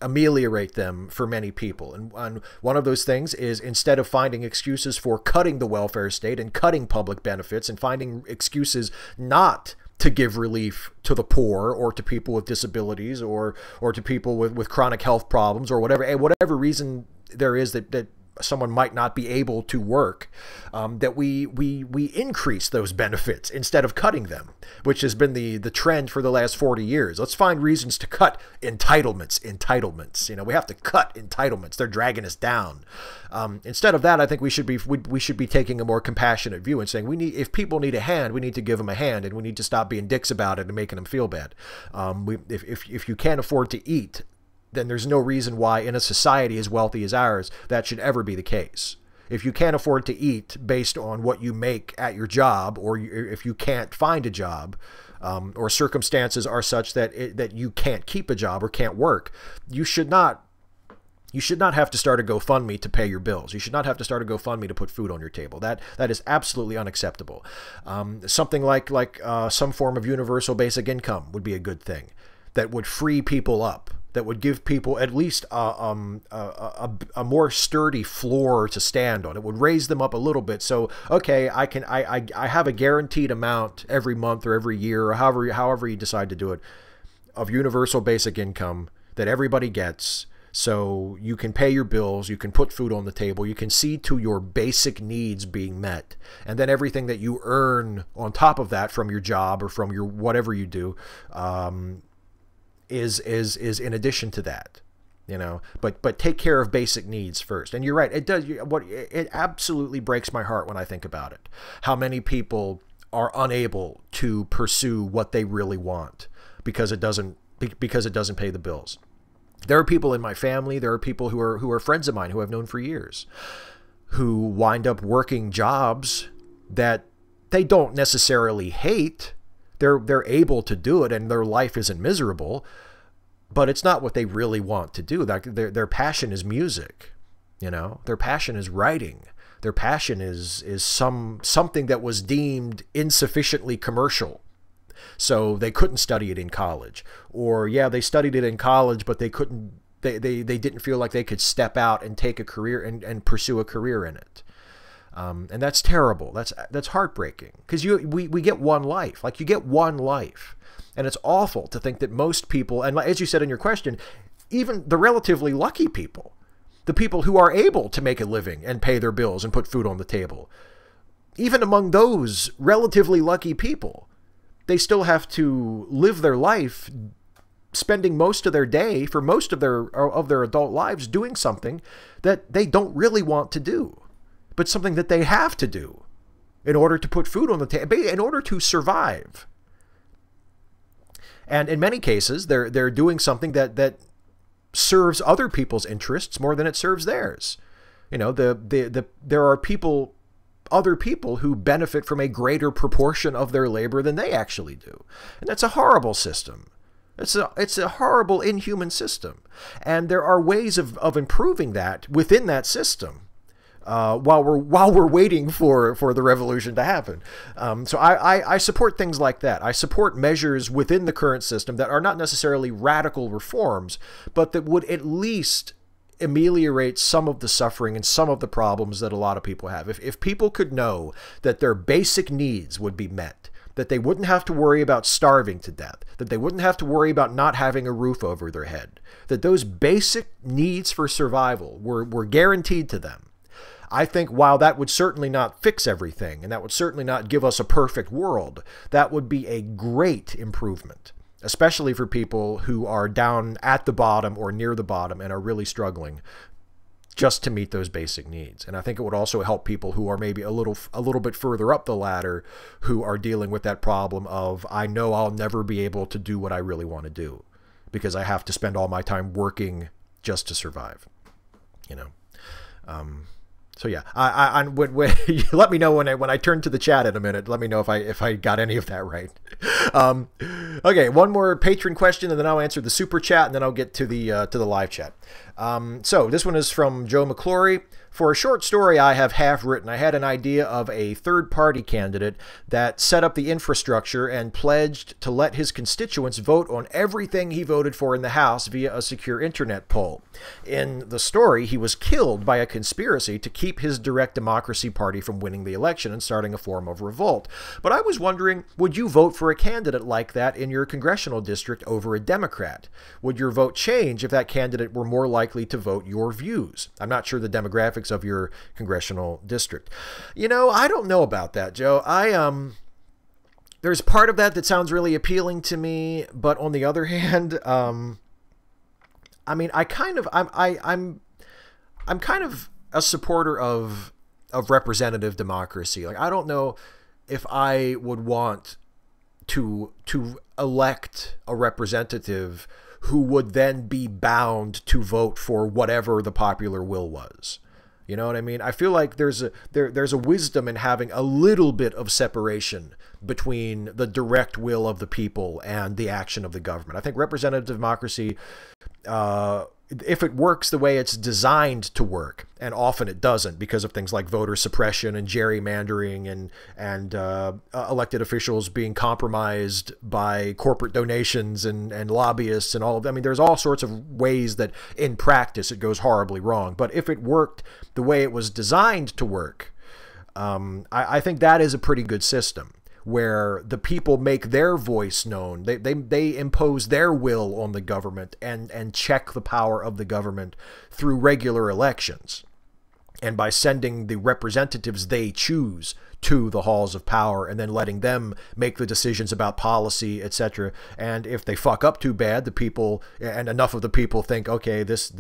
ameliorate them for many people. And one of those things is, instead of finding excuses for cutting the welfare state and cutting public benefits and finding excuses not to give relief to the poor or to people with disabilities or to people with chronic health problems or whatever reason there is that someone might not be able to work, that we increase those benefits instead of cutting them, which has been the trend for the last 40 years. Let's find reasons to cut entitlements. You know, we have to cut entitlements. They're dragging us down. Instead of that, I think we should be taking a more compassionate view and saying, if people need a hand, we need to give them a hand, and we need to stop being dicks about it and making them feel bad. If you can't afford to eat, then there's no reason why in a society as wealthy as ours that should ever be the case. If you can't afford to eat based on what you make at your job, or if you can't find a job, or circumstances are such that you can't keep a job or can't work, you should not have to start a GoFundMe to pay your bills. You should not have to start a GoFundMe to put food on your table. That is absolutely unacceptable. Something like some form of universal basic income would be a good thing that would free people up, that would give people at least a more sturdy floor to stand on. It would raise them up a little bit. So, okay, I have a guaranteed amount every month or every year, or however you decide to do it, of universal basic income that everybody gets. So you can pay your bills, you can put food on the table, you can see to your basic needs being met. And then everything that you earn on top of that from your job or from your whatever you do, is in addition to that, you know. But take care of basic needs first. And you're right, it absolutely breaks my heart when I think about it, how many people are unable to pursue what they really want because it doesn't pay the bills. There are people in my family, there are people who are friends of mine who I've known for years, who wind up working jobs that they don't necessarily hate. They're able to do it and their life isn't miserable, but it's not what they really want to do. Their passion is music, you know. Their passion is writing. Their passion is something that was deemed insufficiently commercial, so they couldn't study it in college. Or yeah, they studied it in college, but they couldn't. They didn't feel like they could step out and take a career and pursue a career in it. And that's terrible. That's heartbreaking, because we get one life. Like, you get one life, and it's awful to think that most people, and as you said in your question, even the relatively lucky people, the people who are able to make a living and pay their bills and put food on the table, even among those relatively lucky people, they still have to live their life spending most of their day, for most of their adult lives, doing something that they don't really want to do, but something that they have to do in order to put food on the table, in order to survive. And in many cases, they're doing something that serves other people's interests more than it serves theirs. You know, there are people, other people who benefit from a greater proportion of their labor than they actually do. And that's a horrible system. It's a horrible, inhuman system. And there are ways of improving that within that system. While we're waiting for the revolution to happen. So I support things like that. I support measures within the current system that are not necessarily radical reforms, but that would at least ameliorate some of the suffering and some of the problems that a lot of people have. If people could know that their basic needs would be met, that they wouldn't have to worry about starving to death, that they wouldn't have to worry about not having a roof over their head, that those basic needs for survival were guaranteed to them, I think while that would certainly not fix everything, and that would certainly not give us a perfect world, that would be a great improvement, especially for people who are down at the bottom or near the bottom and are really struggling just to meet those basic needs. And I think it would also help people who are maybe a little bit further up the ladder, who are dealing with that problem of, I know I'll never be able to do what I really want to do because I have to spend all my time working just to survive, you know. So yeah, you let me know when I turn to the chat in a minute. Let me know if I got any of that right. Okay, one more patron question, and then I'll answer the super chat, and then I'll get to the live chat. So this one is from Joe McClory. For a short story I have half written, I had an idea of a third-party candidate that set up the infrastructure and pledged to let his constituents vote on everything he voted for in the House via a secure internet poll. In the story, he was killed by a conspiracy to keep his direct democracy party from winning the election and starting a form of revolt. But I was wondering, would you vote for a candidate like that in your congressional district over a Democrat? Would your vote change if that candidate were more likely to vote your views? I'm not sure the demographics of your congressional district. You know, I don't know about that, Joe. There's part of that sounds really appealing to me, but on the other hand, I mean, I'm kind of a supporter of representative democracy. Like, I don't know if I would want to elect a representative who would then be bound to vote for whatever the popular will was. You know what I mean? I feel like there's a wisdom in having a little bit of separation between the direct will of the people and the action of the government. I think representative democracy, if it works the way it's designed to work, and often it doesn't because of things like voter suppression and gerrymandering and elected officials being compromised by corporate donations and lobbyists and all of that. I mean, there's all sorts of ways that in practice it goes horribly wrong. But if it worked the way it was designed to work, I think that is a pretty good system, where the people make their voice known. They impose their will on the government and check the power of the government through regular elections, and by sending the representatives they choose to the halls of power and then letting them make the decisions about policy, etc. And if they fuck up too bad, the people, and enough of the people think, okay, this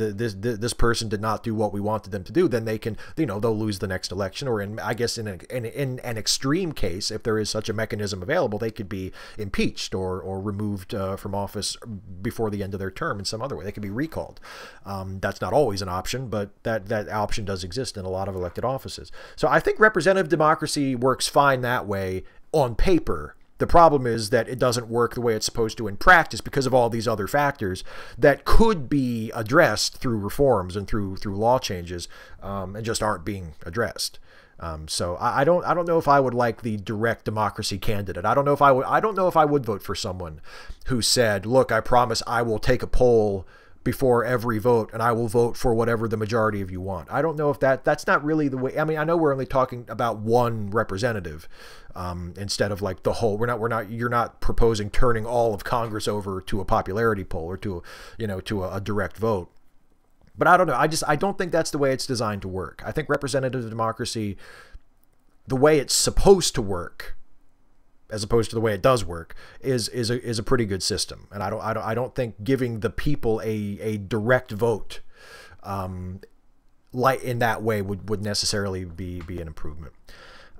person did not do what we wanted them to do, then they can, you know, they'll lose the next election, or I guess in an extreme case, if there is such a mechanism available, they could be impeached or removed from office before the end of their term in some other way. They could be recalled. That's not always an option, but that option does exist in a lot of elected offices. So I think representative democracy works fine that way on paper. The problem is that it doesn't work the way it's supposed to in practice because of all these other factors that could be addressed through reforms and through law changes, and just aren't being addressed. So I don't know if I would like the direct democracy candidate. I don't know if I would vote for someone who said, look, I promise I will take a poll before every vote, and I will vote for whatever the majority of you want. I don't know if that's not really the way. I mean, I know we're only talking about one representative, instead of like the whole. You're not proposing turning all of Congress over to a popularity poll or to a direct vote. But I don't know. I don't think that's the way it's designed to work. I think representative democracy, the way it's supposed to work, as opposed to the way it does work, is a pretty good system. And I don't think giving the people a direct vote, like in that way, would necessarily be an improvement.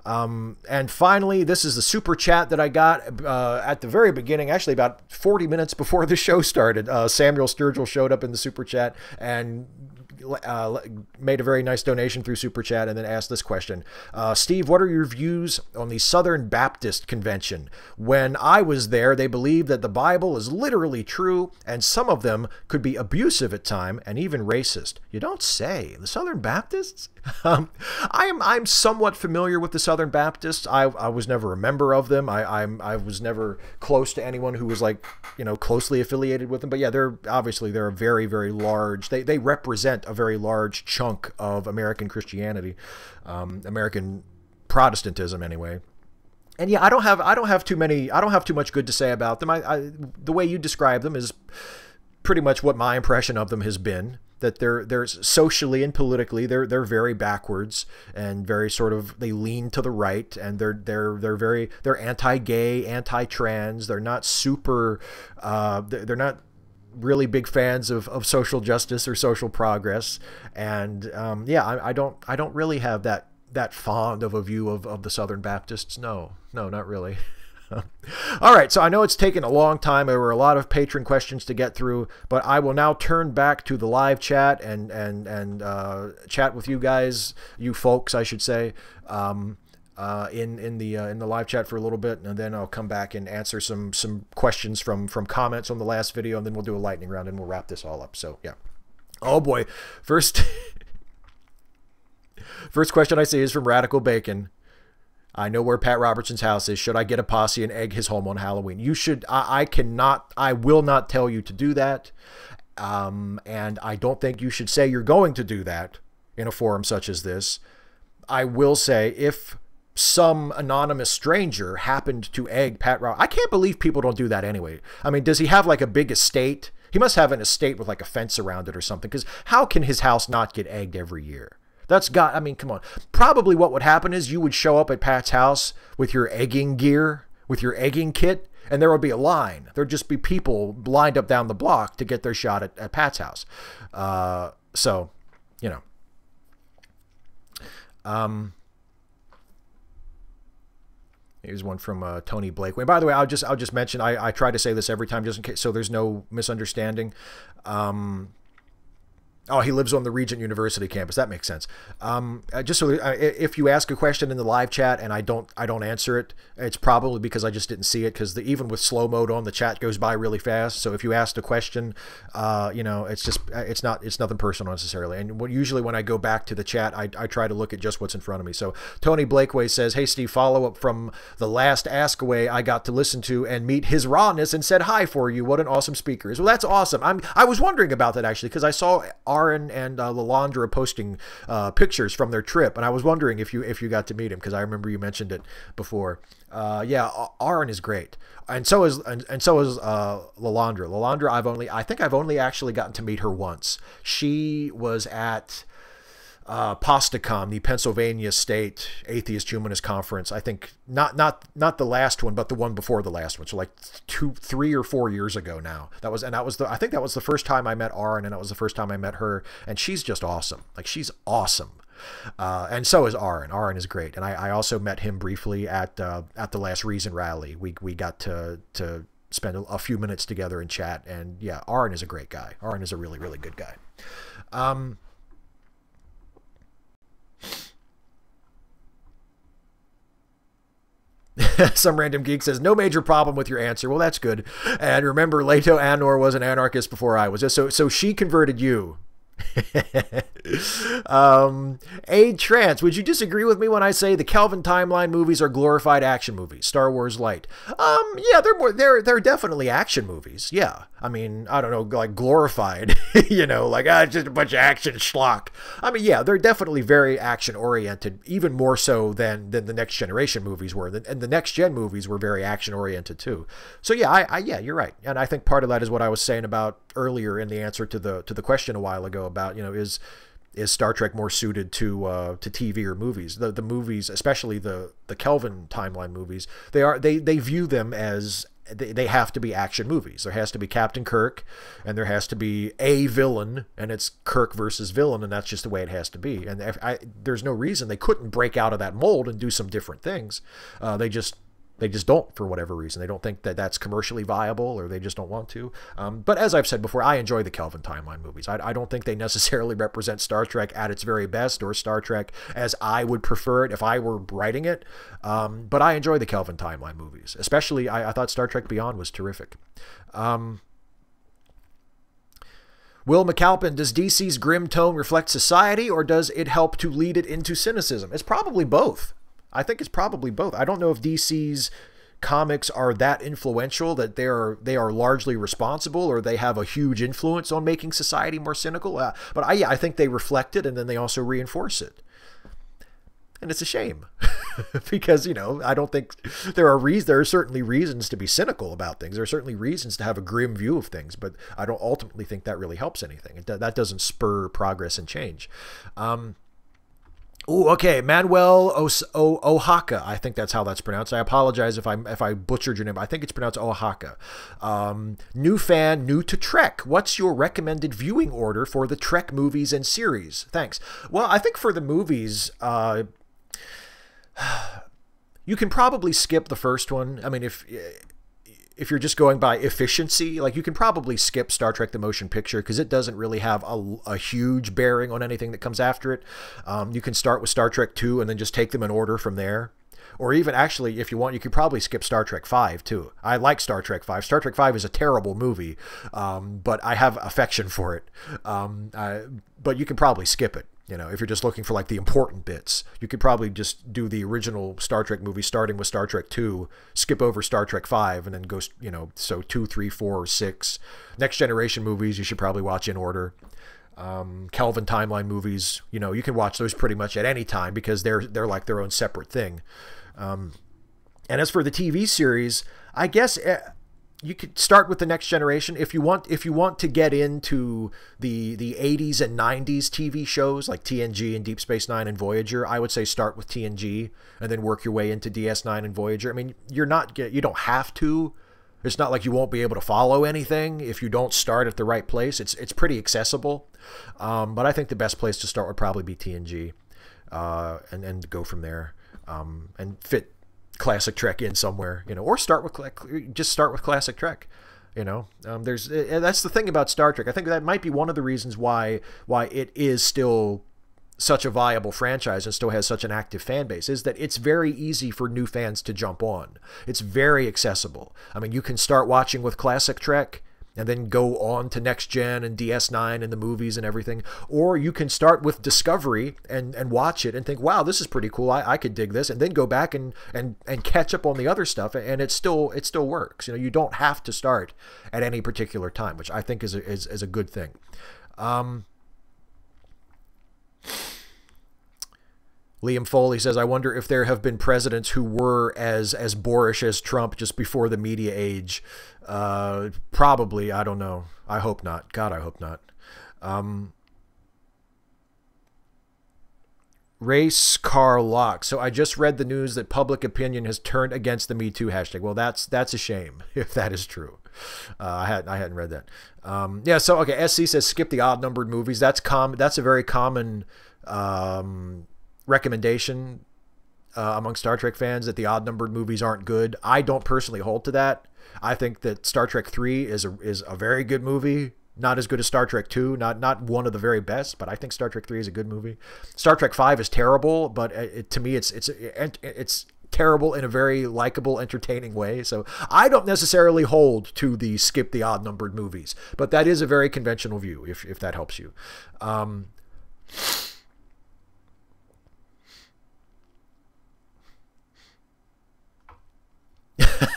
And finally, this is the super chat that I got at the very beginning, actually about 40 minutes before the show started. Samuel Sturgill showed up in the super chat and made a very nice donation through super chat, and then asked this question. Steve, what are your views on the Southern Baptist Convention? When I was there, they believed that the Bible is literally true, and some of them could be abusive at times and even racist. You don't say. The Southern Baptists? I'm somewhat familiar with the Southern Baptists. I was never a member of them. I was never close to anyone who was, like, you know, closely affiliated with them. But yeah, they're a very, very large. They represent a very large chunk of American Christianity, American Protestantism anyway. And yeah, I don't have too much good to say about them. The way you describe them is pretty much what my impression of them has been. That they're socially and politically they're very backwards and very sort of, they lean to the right, and they're anti-gay, anti-trans. They're not super they're not really big fans of social justice or social progress. And yeah, I don't really have that fond of a view of the Southern Baptists. No, not really. All right, so I know it's taken a long time. There were a lot of patron questions to get through, but I will now turn back to the live chat and chat with you guys, you folks, I should say, in the live chat for a little bit, and then I'll come back and answer some questions from comments on the last video, and then we'll do a lightning round and we'll wrap this all up. So yeah. Oh boy, first question I see is from Radical Bacon. I know where Pat Robertson's house is. Should I get a posse and egg his home on Halloween? You should. I will not tell you to do that. And I don't think you should say you're going to do that in a forum such as this. I will say, if some anonymous stranger happened to egg Pat Robertson, I can't believe people don't do that anyway. I mean, does he have like a big estate? He must have an estate with like a fence around it or something, because how can his house not get egged every year? I mean, come on. Probably what would happen is you would show up at Pat's house with your egging gear, with your egging kit, and there would be a line. There'd just be people lined up down the block to get their shot at Pat's house. So, you know. Here's one from Tony Blakeway. By the way, I'll just mention, I try to say this every time just in case, so there's no misunderstanding. Oh, he lives on the Regent University campus. That makes sense. Just so if you ask a question in the live chat and I don't answer it, it's probably because I just didn't see it, because even with slow mode on, the chat goes by really fast. So if you asked a question, you know, it's nothing personal necessarily. And usually when I go back to the chat, I try to look at just what's in front of me. So Tony Blakeway says, "Hey Steve, follow up from the last Ask Away I got to listen to and meet his rawness and said hi for you. What an awesome speaker is." Well, that's awesome. I was wondering about that actually, because I saw Aaron and Lalandra posting pictures from their trip, and I was wondering if you got to meet him, because I remember you mentioned it before. Yeah, Aaron is great, and so is Lalandra. Lalandra, I think I've only actually gotten to meet her once. She was at PastaCon, the Pennsylvania State Atheist Humanist Conference. I think not the last one, but the one before the last one. So like 3 or 4 years ago now. I think that was the first time I met Aaron, and that was the first time I met her. And she's just awesome. Like, she's awesome. And so is Aaron. Aaron is great. And I also met him briefly at the last Reason rally. We got to spend a few minutes together and chat. And yeah, Aaron is a great guy. Aaron is a really, really good guy. Some random geek says, "No major problem with your answer." Well, that's good. And remember, Leto Anor was an anarchist before I was. So she converted you. Aid Trance, would you disagree with me when I say the Kelvin timeline movies are glorified action movies? Star Wars light. Yeah, they're definitely action movies. Yeah. I mean, I don't know, like glorified, you know, like, it's just a bunch of action schlock. I mean, yeah, they're definitely very action oriented, even more so than the Next Generation movies were. And the Next Gen movies were very action oriented too. So yeah, yeah, you're right. And I think part of that is what I was saying about earlier in the answer to the question a while ago about, you know, is Star Trek more suited to TV or movies? The movies, especially the Kelvin timeline movies, they view them as they have to be action movies. There has to be Captain Kirk, and there has to be a villain, and it's Kirk versus villain, and that's just the way it has to be. And there's no reason they couldn't break out of that mold and do some different things. They just don't, for whatever reason. They don't think that that's commercially viable, or they just don't want to. But as I've said before, I enjoy the Kelvin Timeline movies. I don't think they necessarily represent Star Trek at its very best, or Star Trek as I would prefer it if I were writing it. But I enjoy the Kelvin Timeline movies. Especially, I thought Star Trek Beyond was terrific. Will McAlpin, does DC's grim tone reflect society, or does it help to lead it into cynicism? It's probably both. I think it's probably both. I don't know if DC's comics are that influential that they are largely responsible, or they have a huge influence on making society more cynical. But I think they reflect it, and then they also reinforce it. And it's a shame because, you know, I don't think there are certainly reasons to be cynical about things. There are certainly reasons to have a grim view of things, but I don't ultimately think that really helps anything. That doesn't spur progress and change. Oh, okay, Manuel Oaxaca. I think that's how that's pronounced. I apologize if I butchered your name. I think it's pronounced Oaxaca. New fan, new to Trek. What's your recommended viewing order for the Trek movies and series? Thanks. Well, I think for the movies, you can probably skip the first one. I mean, if you're just going by efficiency, like, you can probably skip Star Trek the Motion Picture because it doesn't really have a huge bearing on anything that comes after it. You can start with Star Trek 2 and then just take them in order from there. Or even, actually, if you want, you could probably skip Star Trek 5 too. I like Star Trek 5. Star Trek 5 is a terrible movie, but I have affection for it. But you can probably skip it. You know, if you're just looking for like the important bits, you could probably just do the original Star Trek movie starting with Star Trek 2, skip over Star Trek 5, and then go, you know, so 2, 3, 4, 6. Next Generation movies you should probably watch in order. Kelvin Timeline movies, you know, you can watch those pretty much at any time because they're like their own separate thing. And as for the TV series, I guess you could start with the Next Generation if you want to get into the 80s and 90s TV shows like TNG and Deep Space Nine and Voyager. I would say start with TNG and then work your way into DS9 and Voyager. I mean, you don't have to. It's not like you won't be able to follow anything if you don't start at the right place. It's pretty accessible, but I think the best place to start would probably be TNG, and go from there, and fit Classic Trek in somewhere, you know, or just start with Classic Trek, you know. That's the thing about Star Trek. I think that might be one of the reasons why it is still such a viable franchise and still has such an active fan base, is that it's very easy for new fans to jump on. It's very accessible. I mean, you can start watching with Classic Trek and then go on to Next Gen and DS9 and the movies and everything. Or you can start with Discovery and watch it and think, wow, this is pretty cool. I could dig this, and then go back and catch up on the other stuff, and it still works. You know, you don't have to start at any particular time, which I think is a good thing. Liam Foley says, I wonder if there have been presidents who were as boorish as Trump just before the media age. Probably. I don't know. I hope not. God, I hope not. Race car lock. So I just read the news that public opinion has turned against the Me Too hashtag. Well, that's a shame if that is true. I hadn't read that. Yeah. So okay. SC says skip the odd numbered movies. That's a very common recommendation among Star Trek fans, that the odd numbered movies aren't good. I don't personally hold to that. I think that Star Trek 3 is a very good movie. Not as good as Star Trek 2, not one of the very best, but I think Star Trek 3 is a good movie. Star Trek 5 is terrible, but to me it's terrible in a very likable, entertaining way. So I don't necessarily hold to the skip the odd numbered movies, but that is a very conventional view, if that helps you.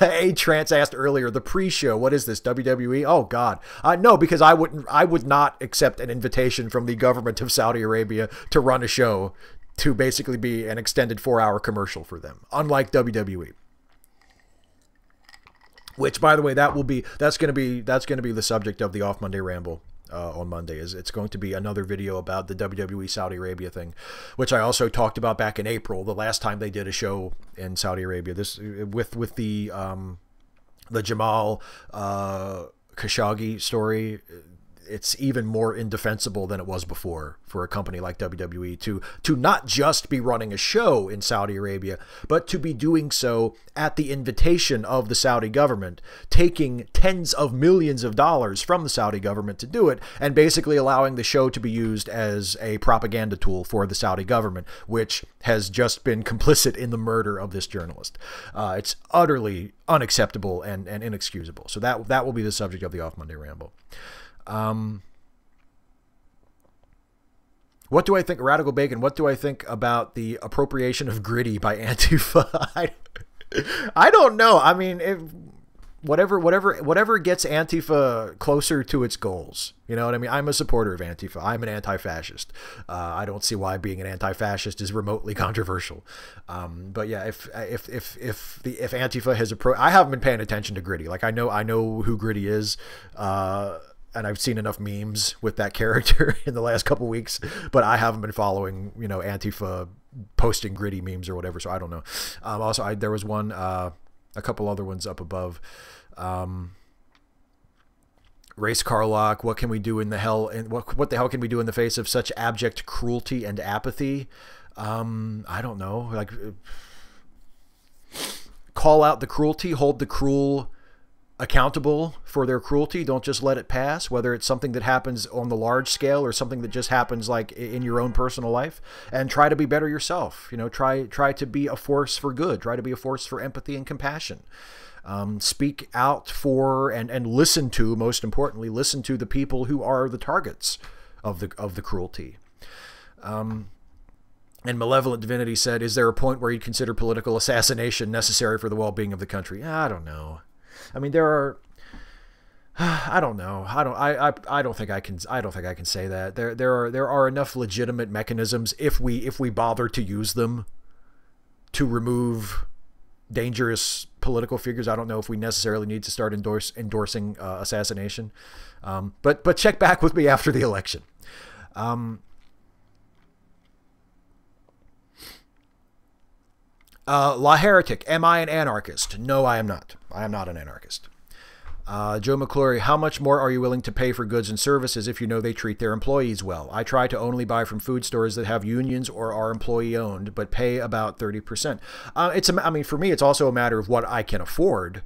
A Trance asked earlier, the pre-show, what is this, WWE? Oh God, no, because I would not accept an invitation from the government of Saudi Arabia to run a show to basically be an extended 4-hour commercial for them, unlike WWE. Which, by the way, that's going to be the subject of the Off Monday Ramble. On Monday. It's going to be another video about the WWE Saudi Arabia thing, which I also talked about back in April, the last time they did a show in Saudi Arabia. This with the the Jamal Khashoggi story, it's even more indefensible than it was before for a company like WWE to not just be running a show in Saudi Arabia, but to be doing so at the invitation of the Saudi government, taking tens of millions of dollars from the Saudi government to do it, and basically allowing the show to be used as a propaganda tool for the Saudi government, which has just been complicit in the murder of this journalist. It's utterly unacceptable and inexcusable. So that will be the subject of the Off Monday Ramble. What do I think, Radical Bacon? What do I think about the appropriation of Gritty by Antifa? I don't know. I mean, whatever gets Antifa closer to its goals. You know what I mean? I'm a supporter of Antifa. I'm an anti-fascist. I don't see why being an anti-fascist is remotely controversial. But yeah, if Antifa has I haven't been paying attention to Gritty. Like I know who Gritty is. And I've seen enough memes with that character in the last couple weeks, but I haven't been following, you know, Antifa posting Gritty memes or whatever, so I don't know. Also, there was one, a couple other ones up above. Race Carlock, what can we do in the hell, and what the hell can we do in the face of such abject cruelty and apathy? I don't know. Like, call out the cruelty, hold the cruel accountable for their cruelty. Don't just let it pass, whether it's something that happens on the large scale or something that just happens like in your own personal life, and try to be better yourself. You know, try to be a force for good, try to be a force for empathy and compassion. Speak out for and listen to, most importantly, listen to the people who are the targets of the cruelty. And Malevolent Divinity said, is there a point where you'd consider political assassination necessary for the well-being of the country? I don't know. I mean, there are. I don't know. I don't think I can say that. There are enough legitimate mechanisms if we bother to use them to remove dangerous political figures. I don't know if we necessarily need to start endorsing assassination. But check back with me after the election. La Heretic, am I an anarchist? No, I am not. I am not an anarchist. Joe McClory, how much more are you willing to pay for goods and services if you know they treat their employees well? I try to only buy from food stores that have unions or are employee-owned, but pay about 30%. I mean, for me, it's also a matter of what I can afford.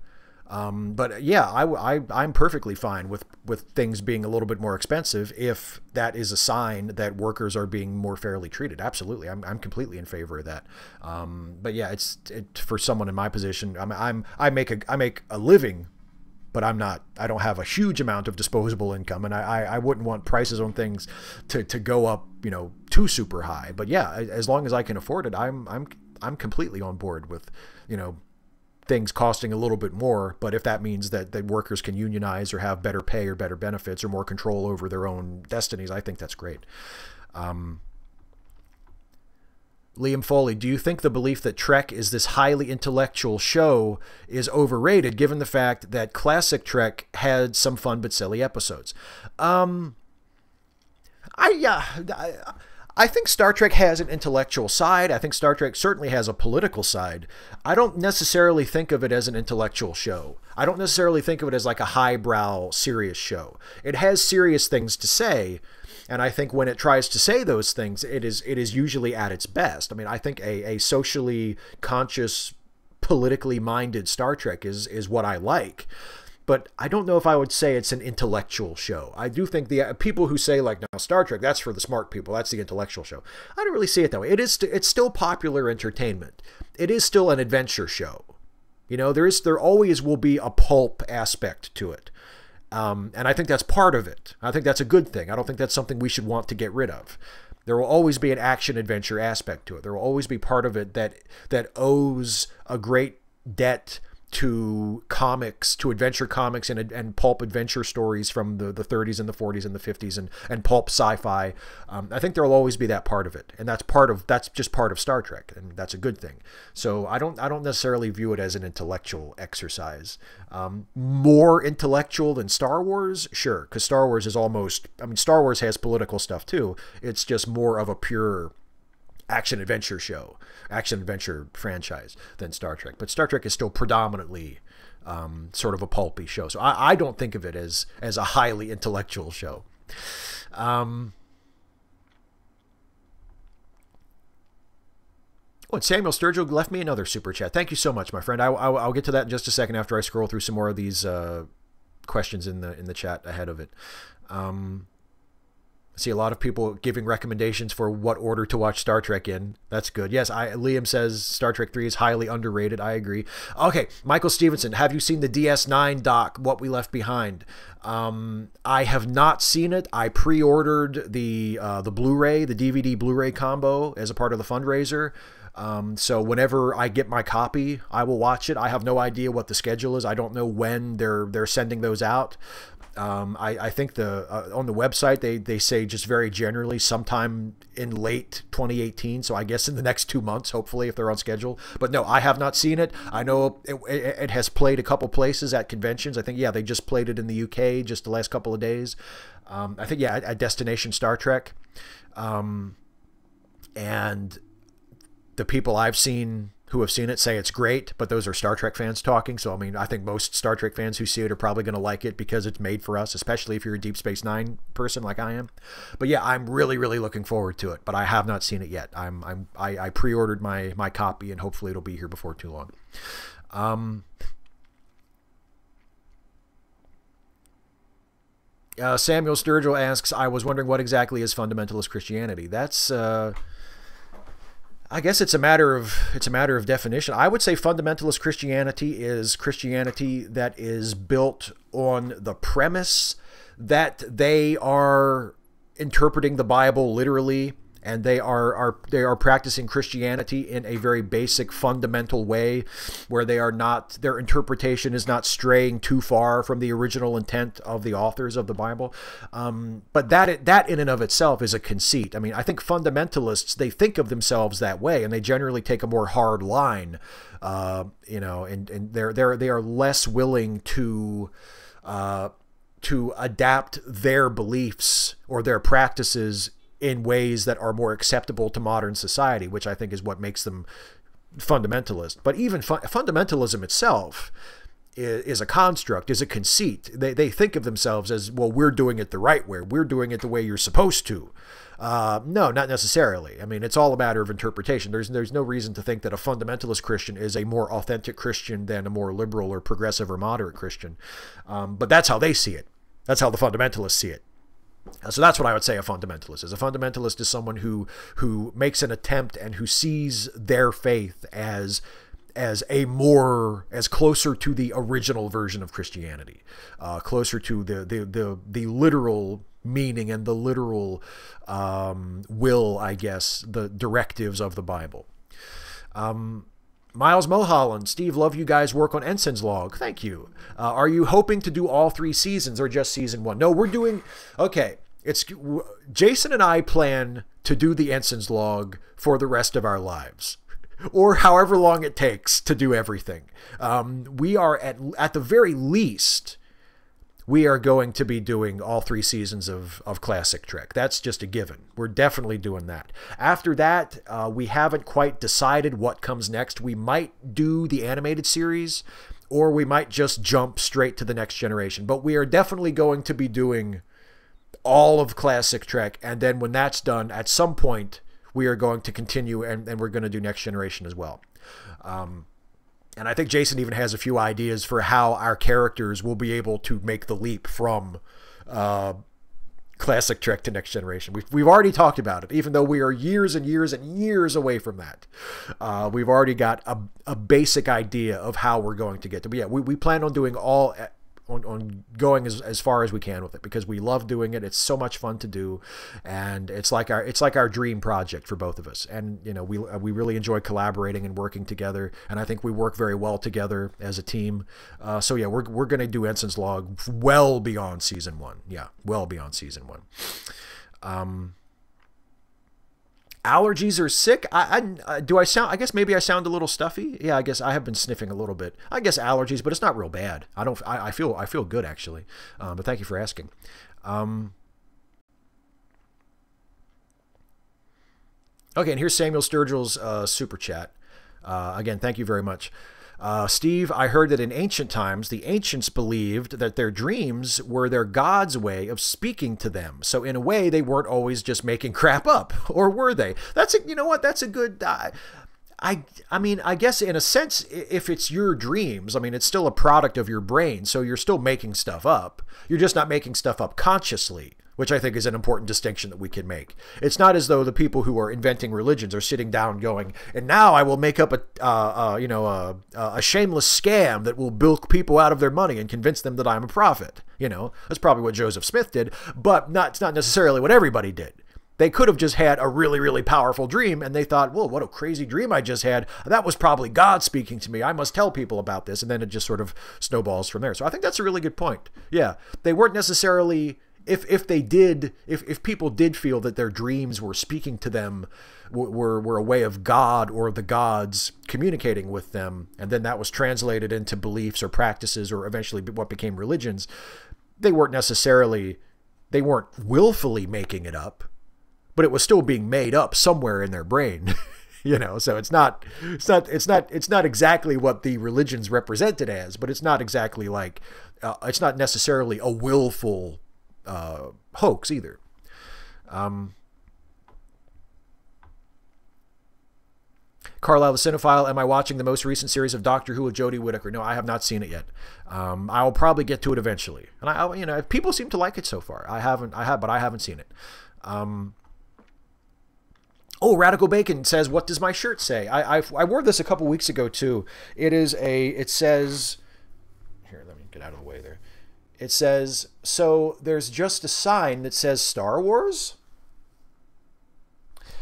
But yeah, I'm perfectly fine with things being a little bit more expensive if that is a sign that workers are being more fairly treated. Absolutely, I'm completely in favor of that. But yeah, for someone in my position, I make a living, but I don't have a huge amount of disposable income, and I wouldn't want prices on things to go up, you know, too super high. But yeah, as long as I can afford it, I'm completely on board with, you know, things costing a little bit more. But if that means that workers can unionize or have better pay or better benefits or more control over their own destinies, I think that's great. Liam Foley, do you think the belief that Trek is this highly intellectual show is overrated, given the fact that classic Trek had some fun but silly episodes? I think Star Trek has an intellectual side. I think Star Trek certainly has a political side. I don't necessarily think of it as an intellectual show. I don't necessarily think of it as like a highbrow, serious show. It has serious things to say, and I think when it tries to say those things, it is usually at its best. I mean, I think a socially conscious, politically minded Star Trek is what I like. But I don't know if I would say it's an intellectual show. I do think the people who say, like, no, Star Trek, that's for the smart people, that's the intellectual show, I don't really see it that way. It's still popular entertainment. It is still an adventure show. You know, there always will be a pulp aspect to it. And I think that's part of it. I think that's a good thing. I don't think that's something we should want to get rid of. There will always be an action-adventure aspect to it. There will always be part of it that owes a great debt to comics, to adventure comics and pulp adventure stories from the 30s and the 40s and the 50s and pulp sci-fi. I think there'll always be that part of it, and that's just part of Star Trek, and that's a good thing. So I don't necessarily view it as an intellectual exercise. More intellectual than Star Wars, sure, because Star Wars is almost, I mean, Star Wars has political stuff too. It's just more of a pure action-adventure show, action-adventure franchise than Star Trek. But Star Trek is still predominantly sort of a pulpy show. So I don't think of it as a highly intellectual show. Oh, and Samuel Sturgill left me another super chat. Thank you so much, my friend. I'll get to that in just a second after I scroll through some more of these questions in the chat ahead of it. I see a lot of people giving recommendations for what order to watch Star Trek in. That's good. Yes, Liam says Star Trek 3 is highly underrated. I agree. Okay, Michael Stevenson, have you seen the DS9 doc, What We Left Behind? I have not seen it. I pre-ordered the Blu-ray, the DVD Blu-ray combo as a part of the fundraiser. So whenever I get my copy, I will watch it. I have no idea what the schedule is. I don't know when they're sending those out. I think on the website they say just very generally sometime in late 2018. So I guess in the next 2 months, hopefully, if they're on schedule. But no, I have not seen it. I know it has played a couple places at conventions. I think, yeah, they just played it in the UK just the last couple of days. I think, yeah, at Destination Star Trek. And the people I've seen who have seen it say it's great, but those are Star Trek fans talking. So, I mean, I think most Star Trek fans who see it are probably going to like it because it's made for us, especially if you're a Deep Space Nine person like I am. But yeah, I'm really, really looking forward to it, but I have not seen it yet. I pre-ordered my copy, and hopefully it'll be here before too long. Samuel Sturgill asks, I was wondering what exactly is fundamentalist Christianity. That's I guess it's a matter of definition. I would say fundamentalist Christianity is Christianity that is built on the premise that they are interpreting the Bible literally, and they are practicing Christianity in a very basic, fundamental way, where their interpretation is not straying too far from the original intent of the authors of the Bible. But that in and of itself is a conceit. I mean, I think fundamentalists, they think of themselves that way, and they generally take a more hard line, and they are less willing to adapt their beliefs or their practices in ways that are more acceptable to modern society, which I think is what makes them fundamentalist. But even fundamentalism itself is a construct, is a conceit. They think of themselves as, well, we're doing it the right way. We're doing it the way you're supposed to. No, not necessarily. I mean, it's all a matter of interpretation. There's no reason to think that a fundamentalist Christian is a more authentic Christian than a more liberal or progressive or moderate Christian. But that's how they see it. That's how the fundamentalists see it. So that's what I would say a fundamentalist is. A fundamentalist is someone who makes an attempt and who sees their faith as closer to the original version of Christianity, closer to the literal meaning and the literal will, I guess, the directives of the Bible. Miles Mulholland, Steve, love you guys work on Ensign's log. Thank you. Are you hoping to do all 3 seasons or just season 1? No, we're doing, okay. Jason and I plan to do the Ensign's log for the rest of our lives, or however long it takes to do everything. We are at the very least, we are going to be doing all 3 seasons of Classic Trek. That's just a given. We're definitely doing that. After that, we haven't quite decided what comes next. We might do the animated series, or we might just jump straight to the Next Generation. But we are definitely going to be doing all of Classic Trek, and then when that's done, at some point, we are going to continue, and we're going to do Next Generation as well. And I think Jason even has a few ideas for how our characters will be able to make the leap from Classic Trek to Next Generation. We've already talked about it, even though we are years and years and years away from that. We've already got a basic idea of how we're going to get to. But yeah, we plan on doing on going as far as we can with it, because we love doing it. It's so much fun to do, and it's like our dream project for both of us. And you know, we really enjoy collaborating and working together, and I think we work very well together as a team. So yeah, we're gonna do Ensign's log well beyond season 1. Yeah, well beyond season 1. Allergies or sick? Do I sound? I guess maybe I sound a little stuffy. Yeah, I guess I have been sniffing a little bit. I guess allergies, but it's not real bad. I feel good actually. But thank you for asking. Okay, and here's Samuel Sturgill's super chat. Again, thank you very much. Steve, I heard that in ancient times, the ancients believed that their dreams were their God's way of speaking to them. So in a way, they weren't always just making crap up, or were they? You know what? That's a good. I mean, I guess in a sense, if it's your dreams, I mean, it's still a product of your brain. So you're still making stuff up. You're just not making stuff up consciously, which I think is an important distinction that we can make. It's not as though the people who are inventing religions are sitting down going, and now I will make up a shameless scam that will bilk people out of their money and convince them that I'm a prophet. You know, that's probably what Joseph Smith did, but it's not necessarily what everybody did. They could have just had a really, really powerful dream, and they thought, whoa, what a crazy dream I just had. That was probably God speaking to me. I must tell people about this. And then it just sort of snowballs from there. So I think that's a really good point. Yeah, they weren't necessarily... If people did feel that their dreams were speaking to them, were a way of God or the gods communicating with them, and then that was translated into beliefs or practices or eventually what became religions, they weren't willfully making it up, but it was still being made up somewhere in their brain. You know, so it's not exactly what the religions represent it as, but it's not exactly like it's not necessarily a willful hoax either. Carlisle the Cinephile, am I watching the most recent series of Doctor Who with Jodie Whittaker? No, I have not seen it yet. I'll probably get to it eventually. And you know, people seem to like it so far. But I haven't seen it. Oh, Radical Bacon says, what does my shirt say? I wore this a couple weeks ago too. It says, here, let me get out of the way there. It says, so there's just a sign that says Star Wars.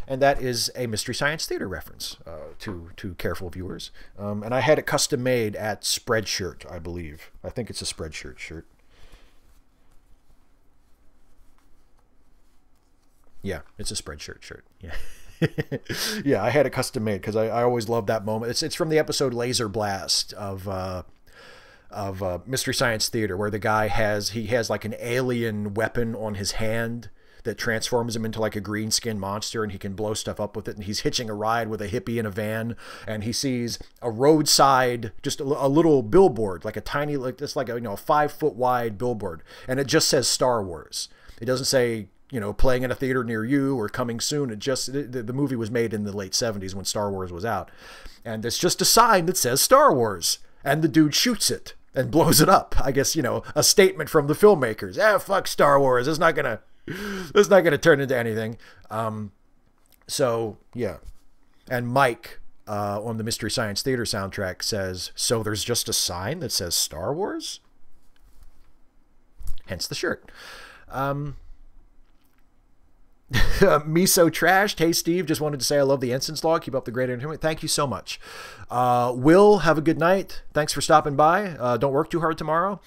And that is a Mystery Science Theater reference to careful viewers. And I had it custom made at Spreadshirt, I believe. I think it's a Spreadshirt shirt. Yeah, it's a Spreadshirt shirt. Yeah. Yeah, I had it custom made because I always loved that moment. It's from the episode Laser Blast of Mystery Science Theater, where the guy has like an alien weapon on his hand that transforms him into like a green skin monster, and he can blow stuff up with it. And he's hitching a ride with a hippie in a van, and he sees a roadside, just a little billboard, like a tiny, like this, like a 5-foot wide billboard, and it just says Star Wars. It doesn't say, playing in a theater near you or coming soon. It just, the movie was made in the late 70s when Star Wars was out, and it's just a sign that says Star Wars, and the dude shoots it and blows it up. I guess, a statement from the filmmakers. Fuck Star Wars. It's not gonna turn into anything. So yeah. And Mike on the Mystery Science Theater soundtrack says, so there's just a sign that says Star Wars? Hence the shirt. Miso Trashed. Hey, Steve, just wanted to say I love the Ensign's Log. Keep up the great entertainment. Thank you so much. Will, have a good night. Thanks for stopping by. Don't work too hard tomorrow.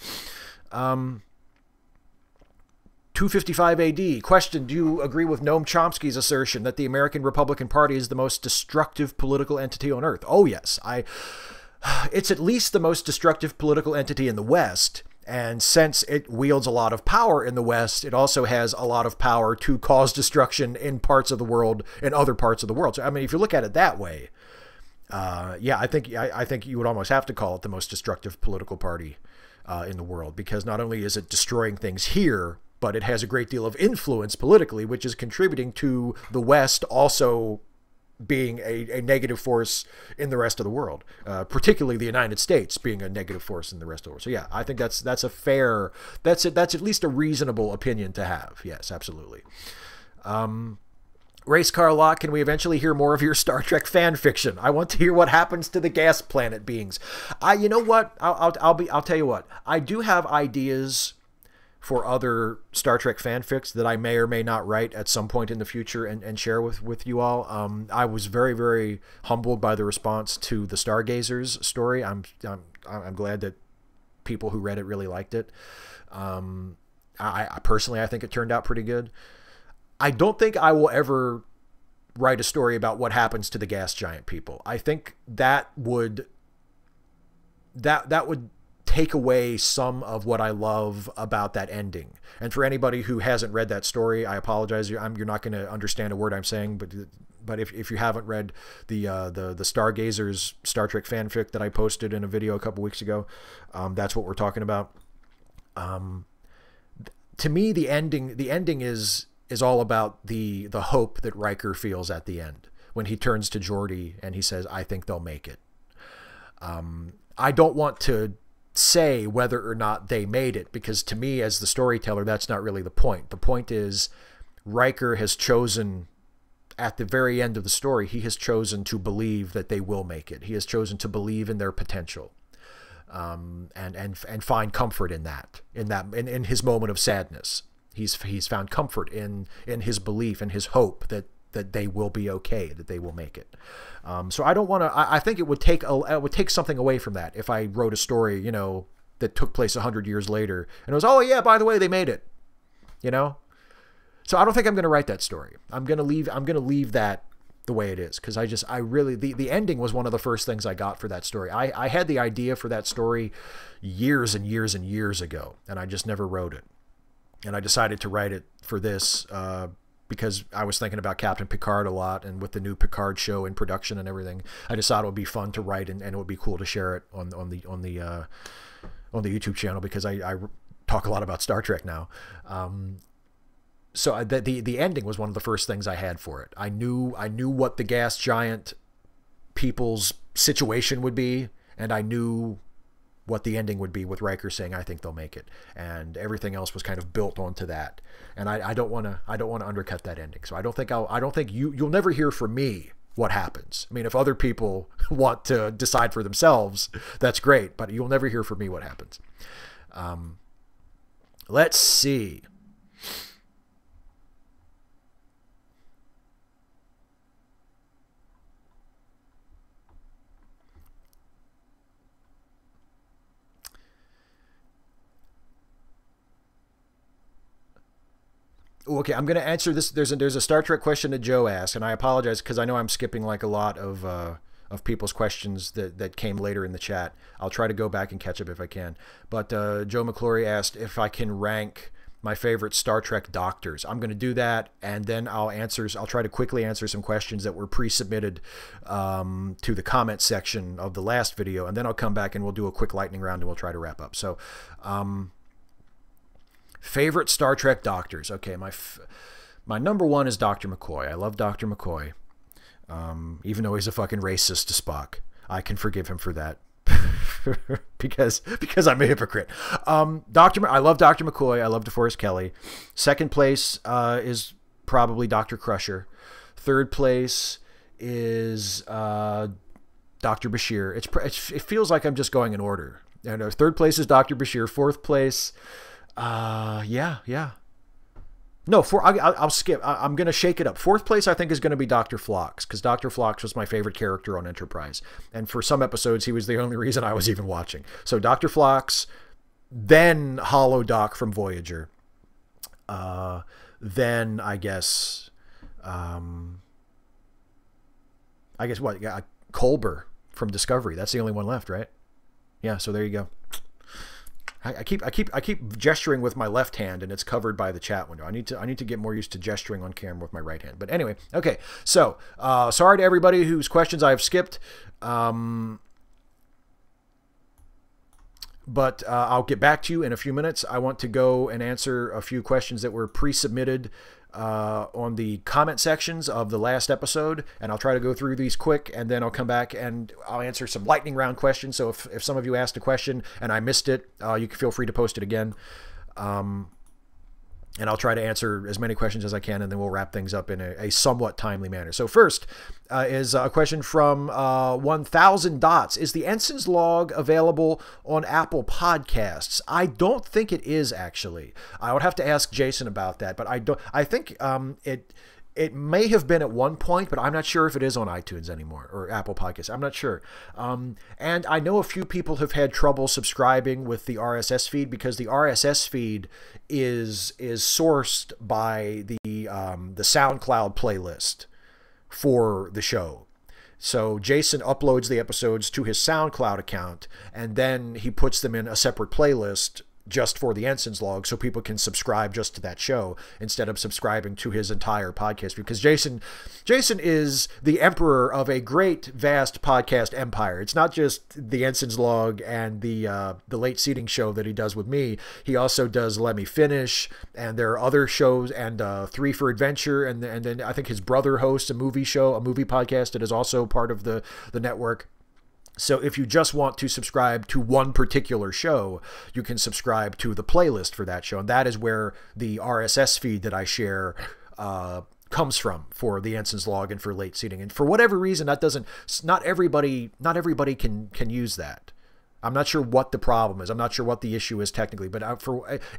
255 AD. Question, do you agree with Noam Chomsky's assertion that the American Republican Party is the most destructive political entity on earth? Oh, yes. It's at least the most destructive political entity in the West. And since it wields a lot of power in the West, it also has a lot of power to cause destruction in parts of the world, in other parts of the world. So, I mean, if you look at it that way, yeah, I think you would almost have to call it the most destructive political party in the world, because not only is it destroying things here, but it has a great deal of influence politically, which is contributing to the West also being a negative force in the rest of the world, particularly the United States being a negative force in the rest of the world. So yeah, I think that's at least a reasonable opinion to have. Yes, absolutely. Race Car Lock, can we eventually hear more of your Star Trek fan fiction? I want to hear what happens to the gas planet beings. You know what? I'll tell you what. I do have ideas for other Star Trek fanfics that I may or may not write at some point in the future and share with you all. I was very, very humbled by the response to the Stargazers story. I'm glad that people who read it really liked it. I personally, I think it turned out pretty good. I don't think I will ever write a story about what happens to the gas giant people. I think that would take away some of what I love about that ending. And for anybody who hasn't read that story, I apologize. You're not going to understand a word I'm saying, but But if you haven't read the Stargazers Star Trek fanfic that I posted in a video a couple weeks ago, that's what we're talking about. To me, the ending is all about the hope that Riker feels at the end when he turns to Geordi and he says, "I think they'll make it." I don't want to say whether or not they made it, because to me, as the storyteller, that's not really the point. The point is Riker has chosen, at the very end of the story, he has chosen to believe that they will make it. He has chosen to believe in their potential, and find comfort in that, in his moment of sadness. He's found comfort in his belief and his hope that they will be okay, that they will make it. So I don't want to. I think it would take something away from that if I wrote a story, you know, that took place 100 years later, and it was, oh yeah, by the way, they made it, you know. So I don't think I'm going to write that story. I'm going to leave that the way it is, because I really the ending was one of the first things I got for that story. I had the idea for that story years and years and years ago, and I just never wrote it. And I decided to write it for this because I was thinking about Captain Picard a lot, and with the new Picard show in production and everything, I decided it would be fun to write, and it would be cool to share it on the YouTube channel, because I talk a lot about Star Trek now. So the ending was one of the first things I had for it. I knew what the gas giant people's situation would be, and I knew what the ending would be with Riker saying, "I think they'll make it," and everything else was kind of built onto that. And I don't want to undercut that ending. So I don't think you'll never hear from me what happens. I mean, if other people want to decide for themselves, that's great, but you'll never hear from me what happens. Let's see. Okay, I'm going to answer this. There's a Star Trek question that Joe asked, and I apologize because I know I'm skipping like a lot of people's questions that came later in the chat. I'll try to go back and catch up if I can. But Joe McClory asked if I can rank my favorite Star Trek doctors. I'm going to do that, and then I'll try to quickly answer some questions that were pre-submitted to the comment section of the last video, and then I'll come back and we'll do a quick lightning round and we'll try to wrap up. So, favorite Star Trek doctors. Okay, my number one is Dr. McCoy. I love Dr. McCoy. Even though he's a fucking racist to Spock. I can forgive him for that. because I'm a hypocrite. I love Dr. McCoy. I love DeForest Kelley. Second place is probably Dr. Crusher. Third place is Dr. Bashir. It feels like I'm just going in order. Third place is Dr. Bashir. Fourth place... yeah. No, I'll skip. I'm going to shake it up. Fourth place, I think, is going to be Dr. Phlox, because Dr. Phlox was my favorite character on Enterprise. And for some episodes, he was the only reason I was even watching. So Dr. Phlox, then Holodoc from Voyager. Then, I guess what? Yeah, Culber from Discovery. That's the only one left, right? Yeah, so there you go. I keep gesturing with my left hand, and it's covered by the chat window. I need to get more used to gesturing on camera with my right hand. But anyway, okay. So sorry to everybody whose questions I have skipped. But I'll get back to you in a few minutes. I want to go and answer a few questions that were pre-submitted on the comment sections of the last episode, and I'll try to go through these quick, and then I'll come back and I'll answer some lightning round questions. So if some of you asked a question and I missed it, you can feel free to post it again. And I'll try to answer as many questions as I can, and then we'll wrap things up in a somewhat timely manner. So first is a question from 1000 Dots. Is the Ensign's log available on Apple Podcasts? I don't think it is, actually. I would have to ask Jason about that, but I think it may have been at one point, but I'm not sure if it is on iTunes anymore or Apple Podcasts. I'm not sure. And I know a few people have had trouble subscribing with the RSS feed, because the RSS feed is sourced by the SoundCloud playlist for the show. So Jason uploads the episodes to his SoundCloud account, and then he puts them in a separate playlist just for the Ensign's log, so people can subscribe just to that show instead of subscribing to his entire podcast. Because Jason is the emperor of a great, vast podcast empire. It's not just the Ensign's log and the late seating show that he does with me. He also does Let Me Finish, and there are other shows, and 3 for Adventure, and then I think his brother hosts a movie podcast that is also part of the network. So if you just want to subscribe to one particular show, you can subscribe to the playlist for that show. And that is where the RSS feed that I share comes from for the Ensign's log and for late seating. And for whatever reason, not everybody can use that. I'm not sure what the problem is. I'm not sure what the issue is technically, but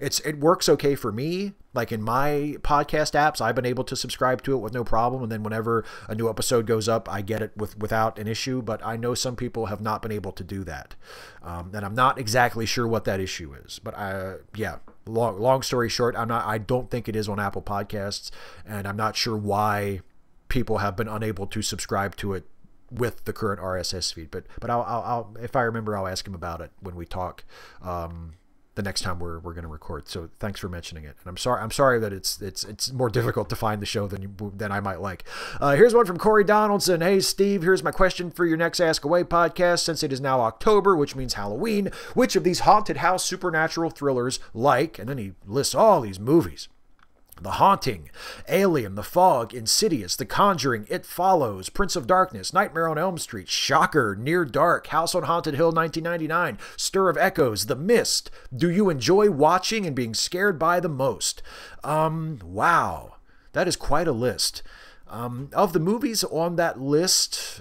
it works okay for me. Like in my podcast apps, I've been able to subscribe to it with no problem. And then whenever a new episode goes up, I get it without an issue. But I know some people have not been able to do that. And I'm not exactly sure what that issue is. But yeah, long story short, I don't think it is on Apple Podcasts. And I'm not sure why people have been unable to subscribe to it with the current RSS feed, but I'll if I remember, I'll ask him about it when we talk the next time we're going to record. So thanks for mentioning it, and I'm sorry that it's more difficult to find the show than I might like. Here's one from Corey Donaldson. Hey Steve, here's my question for your next Ask Away podcast. Since it is now October, which means Halloween, which of these haunted house supernatural thrillers, like, and then he lists all these movies: The Haunting, Alien, The Fog, Insidious, The Conjuring, It Follows, Prince of Darkness, Nightmare on Elm Street, Shocker, Near Dark, House on Haunted Hill 1999, Stir of Echoes, The Mist, do you enjoy watching and being scared by the most? Wow, that is quite a list. Of the movies on that list,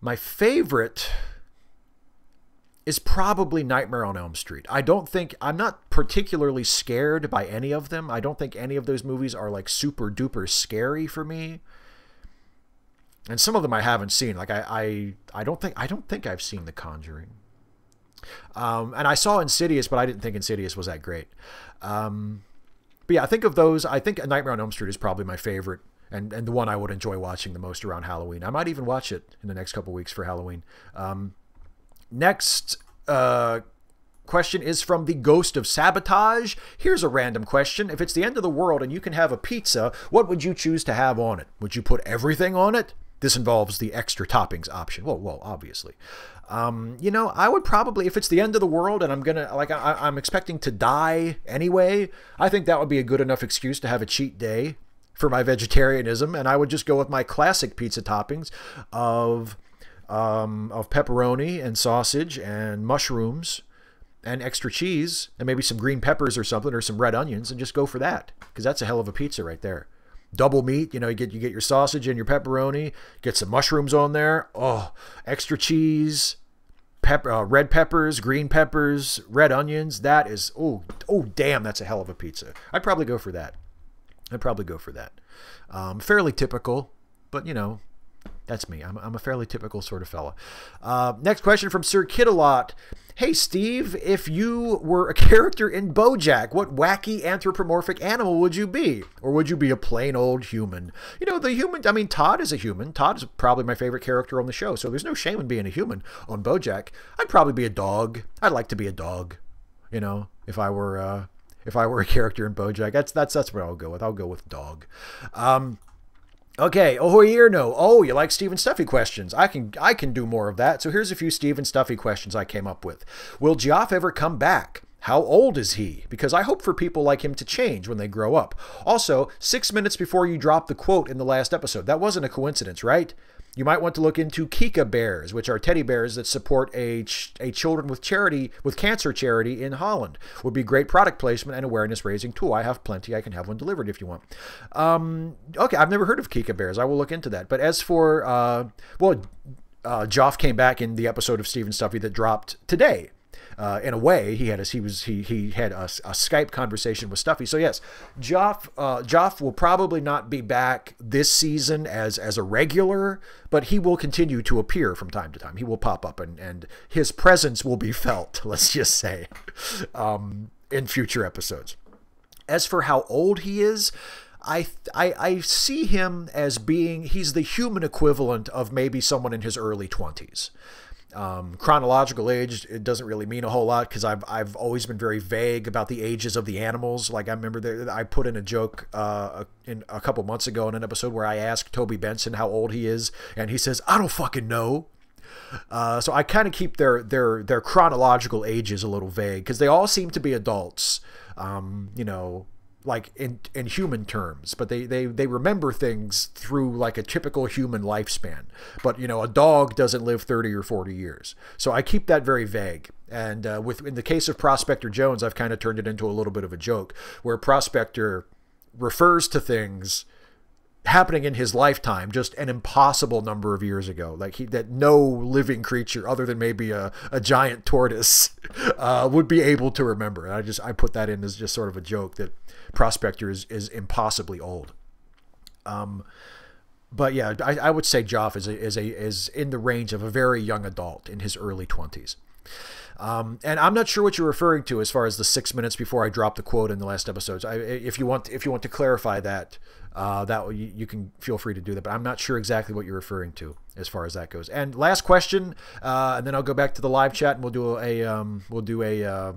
my favorite is probably Nightmare on Elm Street. I'm not particularly scared by any of them. I don't think any of those movies are like super duper scary for me. And some of them I haven't seen. Like I don't think I've seen The Conjuring. And I saw Insidious, but I didn't think Insidious was that great. But yeah, I think of those. I think Nightmare on Elm Street is probably my favorite and the one I would enjoy watching the most around Halloween. I might even watch it in the next couple weeks for Halloween. Next question is from the Ghost of Sabotage. Here's a random question. If it's the end of the world and you can have a pizza, what would you choose to have on it? Would you put everything on it? This involves the extra toppings option. Well, obviously. I would probably, if it's the end of the world and I'm expecting to die anyway, I think that would be a good enough excuse to have a cheat day for my vegetarianism, and I would just go with my classic pizza toppings of pepperoni and sausage and mushrooms and extra cheese and maybe some green peppers or something, or some red onions, and just go for that, because that's a hell of a pizza right there. Double meat, you get your sausage and your pepperoni, get some mushrooms on there, extra cheese, red peppers, green peppers, red onions. That is, damn, that's a hell of a pizza. I'd probably go for that. Fairly typical, but that's me. I'm a fairly typical sort of fella. Next question from Sir Kidalot. Hey, Steve, if you were a character in BoJack, what wacky anthropomorphic animal would you be? Or would you be a plain old human? The human, Todd is a human. Todd is probably my favorite character on the show, so there's no shame in being a human on BoJack. I'd probably be a dog. I'd like to be a dog, if I were a character in BoJack. That's what I'll go with. I'll go with dog. Okay, Ohoyerno. Oh, you like Steve and Stuffy questions. I can do more of that. So here's a few Steve and Stuffy questions I came up with. Will Geoff ever come back? How old is he? Because I hope for people like him to change when they grow up. Also, 6 minutes before you dropped the quote in the last episode. That wasn't a coincidence, right? You might want to look into Kika Bears, which are teddy bears that support a children with cancer charity in Holland. Would be great product placement and awareness raising tool. I have plenty. I can have one delivered if you want. Okay, I've never heard of Kika Bears. I will look into that. But as for Geoff came back in the episode of Steve and Stuffy that dropped today. In a way, he had a Skype conversation with Stuffy. So yes, Geoff will probably not be back this season as a regular, but he will continue to appear from time to time. He will pop up and his presence will be felt, let's just say, in future episodes. As for how old he is, I see him as being, he's the human equivalent of maybe someone in his early 20s. Chronological age, it doesn't really mean a whole lot because I've always been very vague about the ages of the animals. Like I remember I put in a joke in a couple months ago in an episode where I asked Toby Benson how old he is, and he says, "I don't fucking know." So I kind of keep their chronological ages a little vague because they all seem to be adults, you know, like in human terms, but they remember things through like a typical human lifespan. But you know, a dog doesn't live 30 or 40 years. So I keep that very vague. And in the case of Prospector Jones, I've kind of turned it into a little bit of a joke where Prospector refers to things happening in his lifetime just an impossible number of years ago, like that no living creature other than maybe a giant tortoise would be able to remember. And I put that in as just sort of a joke that Prospector is impossibly old. But yeah, I would say Joff is in the range of a very young adult in his early 20s. And I'm not sure what you're referring to as far as the 6 minutes before I dropped the quote in the last episodes. If you want to clarify that, you can feel free to do that. But I'm not sure exactly what you're referring to as far as that goes. And last question, and then I'll go back to the live chat and we'll do a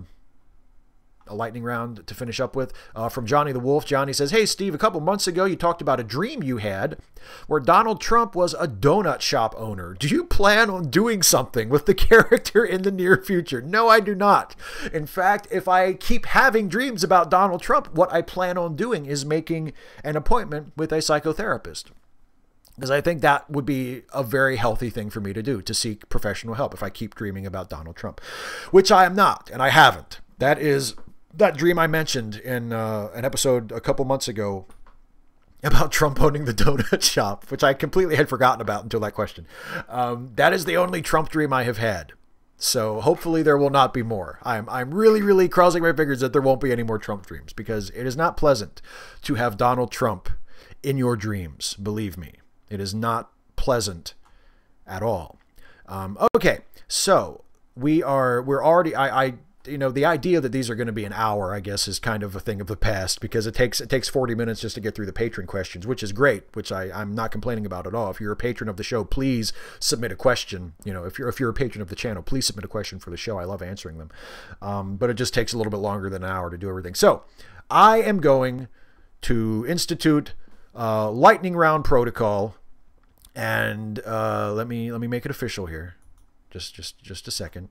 lightning round to finish up with. From Johnny the Wolf. Johnny says, "Hey Steve, a couple months ago you talked about a dream you had where Donald Trump was a donut shop owner. Do you plan on doing something with the character in the near future?" No, I do not. In fact, if I keep having dreams about Donald Trump, what I plan on doing is making an appointment with a psychotherapist. Because I think that would be a very healthy thing for me to do, to seek professional help if I keep dreaming about Donald Trump, which I am not, and I haven't. That dream I mentioned in an episode a couple months ago about Trump owning the donut shop, which I completely had forgotten about until that question. That is the only Trump dream I have had. So hopefully there will not be more. I'm really, really crossing my fingers that there won't be any more Trump dreams, because it is not pleasant to have Donald Trump in your dreams. Believe me, it is not pleasant at all. Okay, so we're already, you know, the idea that these are going to be an hour, I guess, is kind of a thing of the past, because it takes 40 minutes just to get through the patron questions, which is great, which I'm not complaining about at all. If you're a patron of the show, please submit a question. You know, if you're a patron of the channel, please submit a question for the show. I love answering them. But it just takes a little bit longer than an hour to do everything. So I am going to institute lightning round protocol, and let me make it official here. Just a second.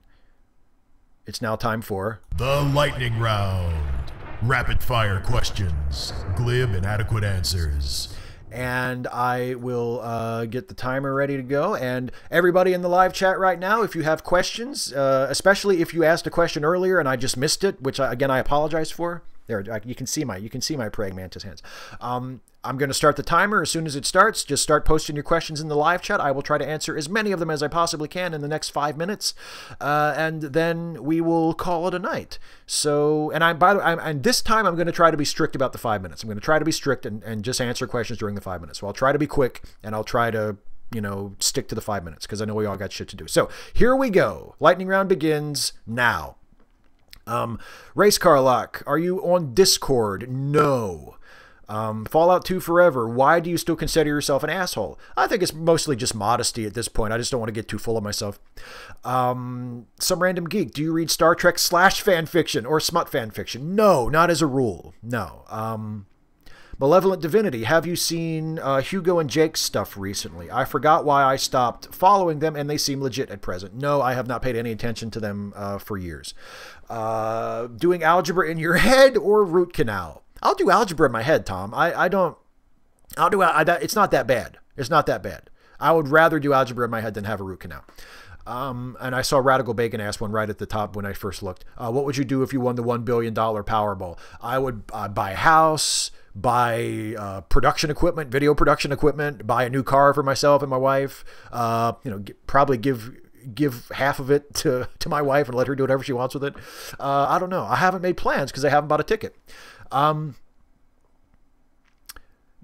It's now time for the lightning round. Rapid fire questions, glib and adequate answers. And I will get the timer ready to go. And everybody in the live chat right now, if you have questions, especially if you asked a question earlier and I just missed it, which again I apologize for. There, you can see my praying mantis hands. I'm going to start the timer. As soon as it starts, just start posting your questions in the live chat. I will try to answer as many of them as I possibly can in the next 5 minutes, and then we will call it a night. So, and by the way, and this time I'm going to try to be strict about the 5 minutes. I'm going to try to be strict and just answer questions during the 5 minutes. So I'll try to be quick, and I'll try to, you know, stick to the 5 minutes, because I know we all got shit to do. So here we go. Lightning round begins now. Race Car Lock, are you on Discord? No. Fallout 2 Forever, why do you still consider yourself an asshole? I think it's mostly just modesty at this point. I just don't want to get too full of myself. Some Random Geek, do you read Star Trek / fan fiction or smut fan fiction? No, not as a rule. No. Malevolent Divinity, have you seen Hugo and Jake's stuff recently? I forgot why I stopped following them, and they seem legit at present. No, I have not paid any attention to them for years. Doing algebra in your head or root canal? I'll do algebra in my head, Tom. It's not that bad. It's not that bad. I would rather do algebra in my head than have a root canal. And I saw Radical Bacon ask one right at the top when I first looked. What would you do if you won the $1 billion Powerball? I would buy a house, buy production equipment, video production equipment, buy a new car for myself and my wife. Probably give half of it to my wife and let her do whatever she wants with it. I don't know. I haven't made plans because I haven't bought a ticket.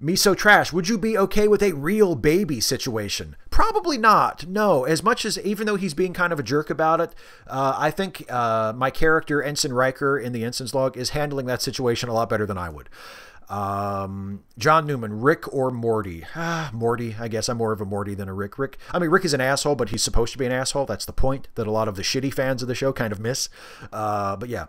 Miso Trash, would you be okay with a real baby situation? Probably not. No, as much as, even though he's being kind of a jerk about it, I think my character, Ensign Riker in the Ensign's log, is handling that situation a lot better than I would. John Newman, Rick or Morty? Morty, I guess. I'm more of a Morty than a Rick. Rick is an asshole, but he's supposed to be an asshole. That's the point that a lot of the shitty fans of the show kind of miss. But yeah.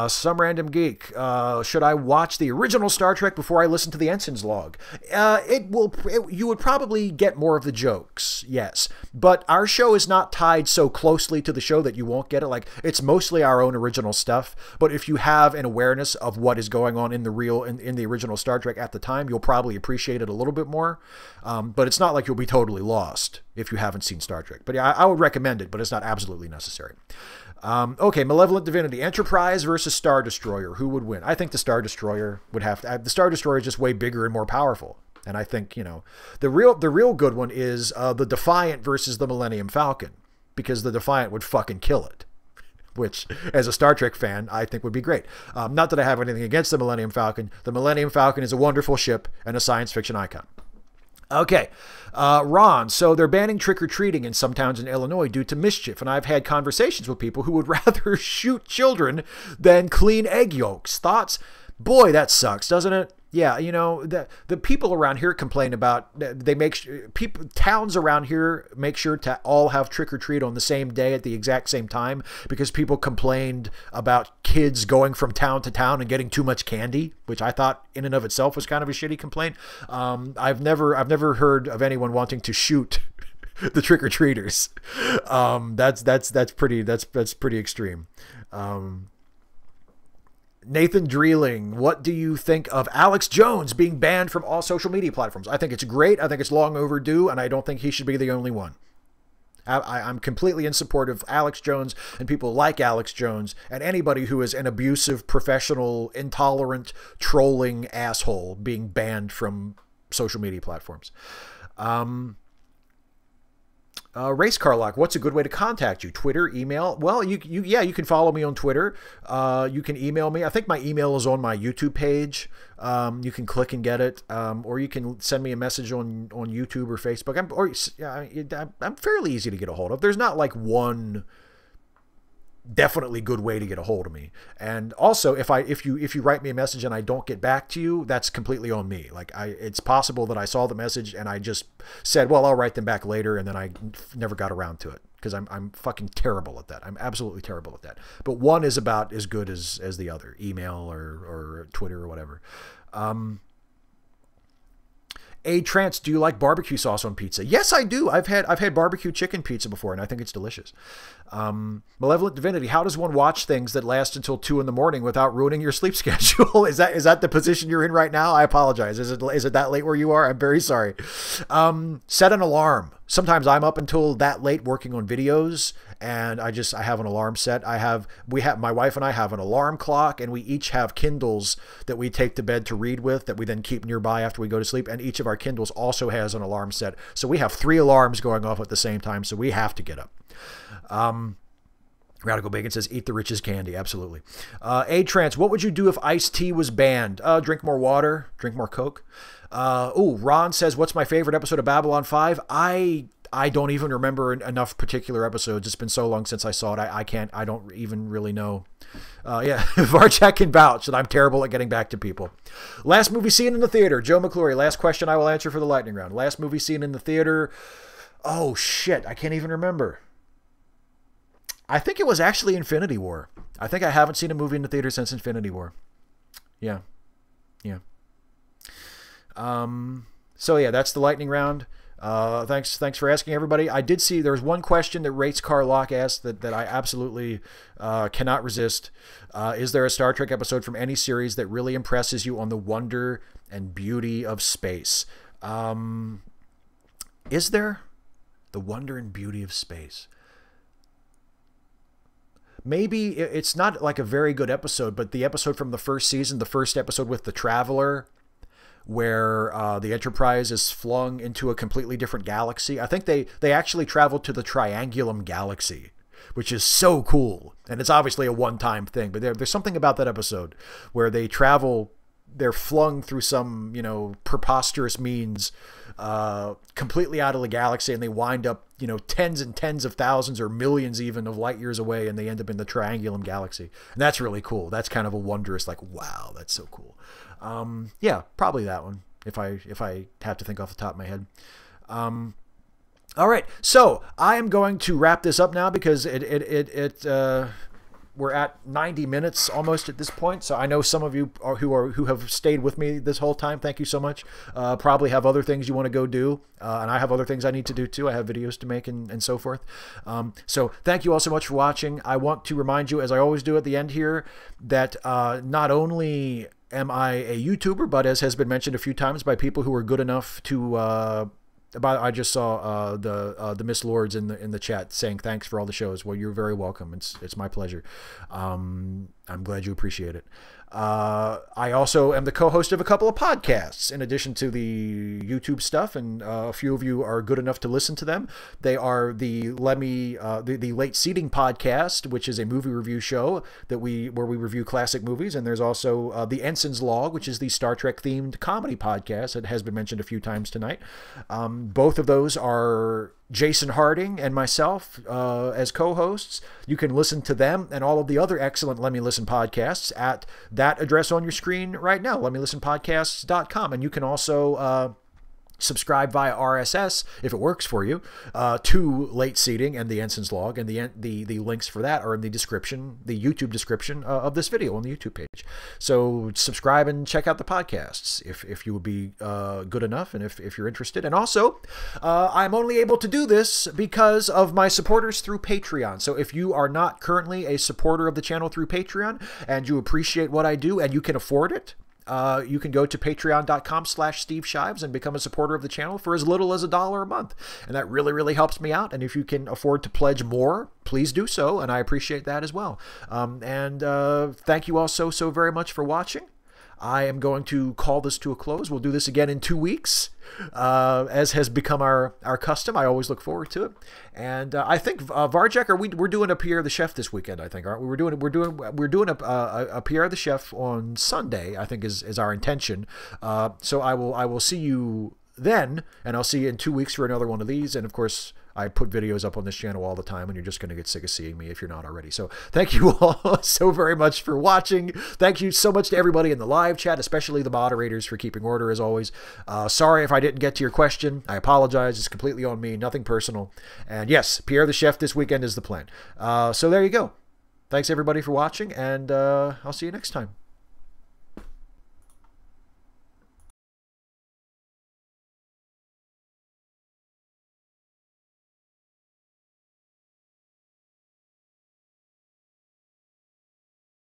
Some random geek. Should I watch the original Star Trek before I listen to the Ensign's log? You would probably get more of the jokes, yes. But our show is not tied so closely to the show that you won't get it. Like, it's mostly our own original stuff. But if you have an awareness of what is going on in the original Star Trek at the time, you'll probably appreciate it a little bit more. But it's not like you'll be totally lost if you haven't seen Star Trek. But yeah, I would recommend it, but it's not absolutely necessary. Okay, Malevolent Divinity. Enterprise versus Star Destroyer. Who would win? I think the Star Destroyer would have to. The Star Destroyer is just way bigger and more powerful. And I think, the real good one is the Defiant versus the Millennium Falcon. Because the Defiant would fucking kill it. Which, as a Star Trek fan, I think would be great. Not that I have anything against the Millennium Falcon. The Millennium Falcon is a wonderful ship and a science fiction icon. Okay, Ron, so they're banning trick-or-treating in some towns in Illinois due to mischief, and I've had conversations with people who would rather shoot children than clean egg yolks. Thoughts? Boy, that sucks, doesn't it? Yeah, the people around here complain about, towns around here make sure to all have trick-or-treat on the same day at the exact same time because people complained about kids going from town to town and getting too much candy, which I thought in and of itself was kind of a shitty complaint. I've never heard of anyone wanting to shoot the trick-or-treaters. That's pretty extreme. Nathan Dreeling, what do you think of Alex Jones being banned from all social media platforms? I think it's great. I think it's long overdue, and I don't think he should be the only one. I'm completely in support of Alex Jones and people like Alex Jones and anybody who is an abusive, professional, intolerant, trolling asshole being banned from social media platforms. Race Carlock, what's a good way to contact you? Twitter, email? Well, you can follow me on Twitter. You can email me. I think my email is on my YouTube page. You can click and get it, or you can send me a message on YouTube or Facebook. I'm fairly easy to get a hold of. There's not like one definitely good way to get a hold of me. And also, if you write me a message and I don't get back to you, that's completely on me. Like it's possible that I saw the message and I just said, well, I'll write them back later, and then I never got around to it because I'm fucking terrible at that. I'm absolutely terrible at that. But one is about as good as the other, email or Twitter or whatever. Trance, do you like barbecue sauce on pizza? Yes, I do. I've had barbecue chicken pizza before, and I think it's delicious. Malevolent Divinity, how does one watch things that last until 2 a.m. without ruining your sleep schedule? Is that the position you're in right now? I apologize. Is it that late where you are? I'm very sorry. Set an alarm. Sometimes I'm up until that late working on videos, and I have an alarm set. My wife and I have an alarm clock, and we each have Kindles that we take to bed to read with that we then keep nearby after we go to sleep. And each of our Kindles also has an alarm set. So we have 3 alarms going off at the same time. So we have to get up. Radical Bacon says, eat the richest candy. Absolutely. Trance, what would you do if iced tea was banned? Drink more water, drink more Coke. Ron says, what's my favorite episode of Babylon 5? I don't even remember enough particular episodes. It's been so long since I saw it. I don't even really know. Varchak can vouch that I'm terrible at getting back to people. Last movie seen in the theater. Joe McClory, last question I will answer for the lightning round. Last movie seen in the theater. Oh, shit. I can't even remember. I think it was actually Infinity War. I think I haven't seen a movie in the theater since Infinity War. Yeah. So yeah, that's the lightning round. Thanks for asking, everybody. I did see there's one question that Rates Carlock asked that I absolutely cannot resist. Is there a Star Trek episode from any series that really impresses you on the wonder and beauty of space? Is there? The wonder and beauty of space. Maybe it's not like a very good episode, but the episode from the first season, the first episode with the Traveler, where the Enterprise is flung into a completely different galaxy. I think they actually traveled to the Triangulum Galaxy, which is so cool. And it's obviously a one-time thing, but there's something about that episode where they travel they're flung through some, you know, preposterous means completely out of the galaxy, and they wind up, you know, tens and tens of thousands or millions even of light years away, and they end up in the Triangulum galaxy. And that's really cool. That's kind of a wondrous, like, wow, that's so cool. Yeah, probably that one if I have to think off the top of my head. All right, so I am going to wrap this up now because we're at 90 minutes almost at this point. So I know some of you who have stayed with me this whole time. Thank you so much. Probably have other things you want to go do, and I have other things I need to do too. I have videos to make and so forth. So thank you all so much for watching. I want to remind you, as I always do at the end here, that not only am I a YouTuber, but as has been mentioned a few times by people who are good enough to I just saw the Miss Lords in the chat saying thanks for all the shows. Well, you're very welcome. It's my pleasure. I'm glad you appreciate it. I also am the co-host of a couple of podcasts in addition to the YouTube stuff, and a few of you are good enough to listen to them. They are the Late Seating podcast, which is a movie review show where we review classic movies, and there's also the Ensign's Log, which is the Star Trek themed comedy podcast that has been mentioned a few times tonight. Both of those are Jason Harding and myself as co-hosts. You can listen to them and all of the other excellent Let Me Listen podcasts at that address on your screen right now, letmelistenpodcasts.com. And you can also subscribe via RSS if it works for you to Late Seating and the Ensign's Log, and the links for that are in the description, the YouTube description of this video on the YouTube page. So subscribe and check out the podcasts if you would be good enough, and if you're interested. And also, I'm only able to do this because of my supporters through Patreon. So if you are not currently a supporter of the channel through Patreon and you appreciate what I do and you can afford it, you can go to patreon.com/SteveShives and become a supporter of the channel for as little as $1 a month. And that really, really helps me out. And if you can afford to pledge more, please do so. And I appreciate that as well. Thank you all so very much for watching. I am going to call this to a close. We'll do this again in 2 weeks, as has become our custom. I always look forward to it. And I think Varjek, we're doing a Pierre the Chef this weekend, I think, aren't we? We're doing a Pierre the Chef on Sunday, I think is our intention. So I will see you then, and I'll see you in 2 weeks for another one of these. And of course, I put videos up on this channel all the time, and you're just going to get sick of seeing me if you're not already. So thank you all so very much for watching. Thank you so much to everybody in the live chat, especially the moderators, for keeping order as always. Sorry if I didn't get to your question. I apologize. It's completely on me. Nothing personal. And yes, Pierre the Chef this weekend is the plan. So there you go. Thanks everybody for watching, and I'll see you next time.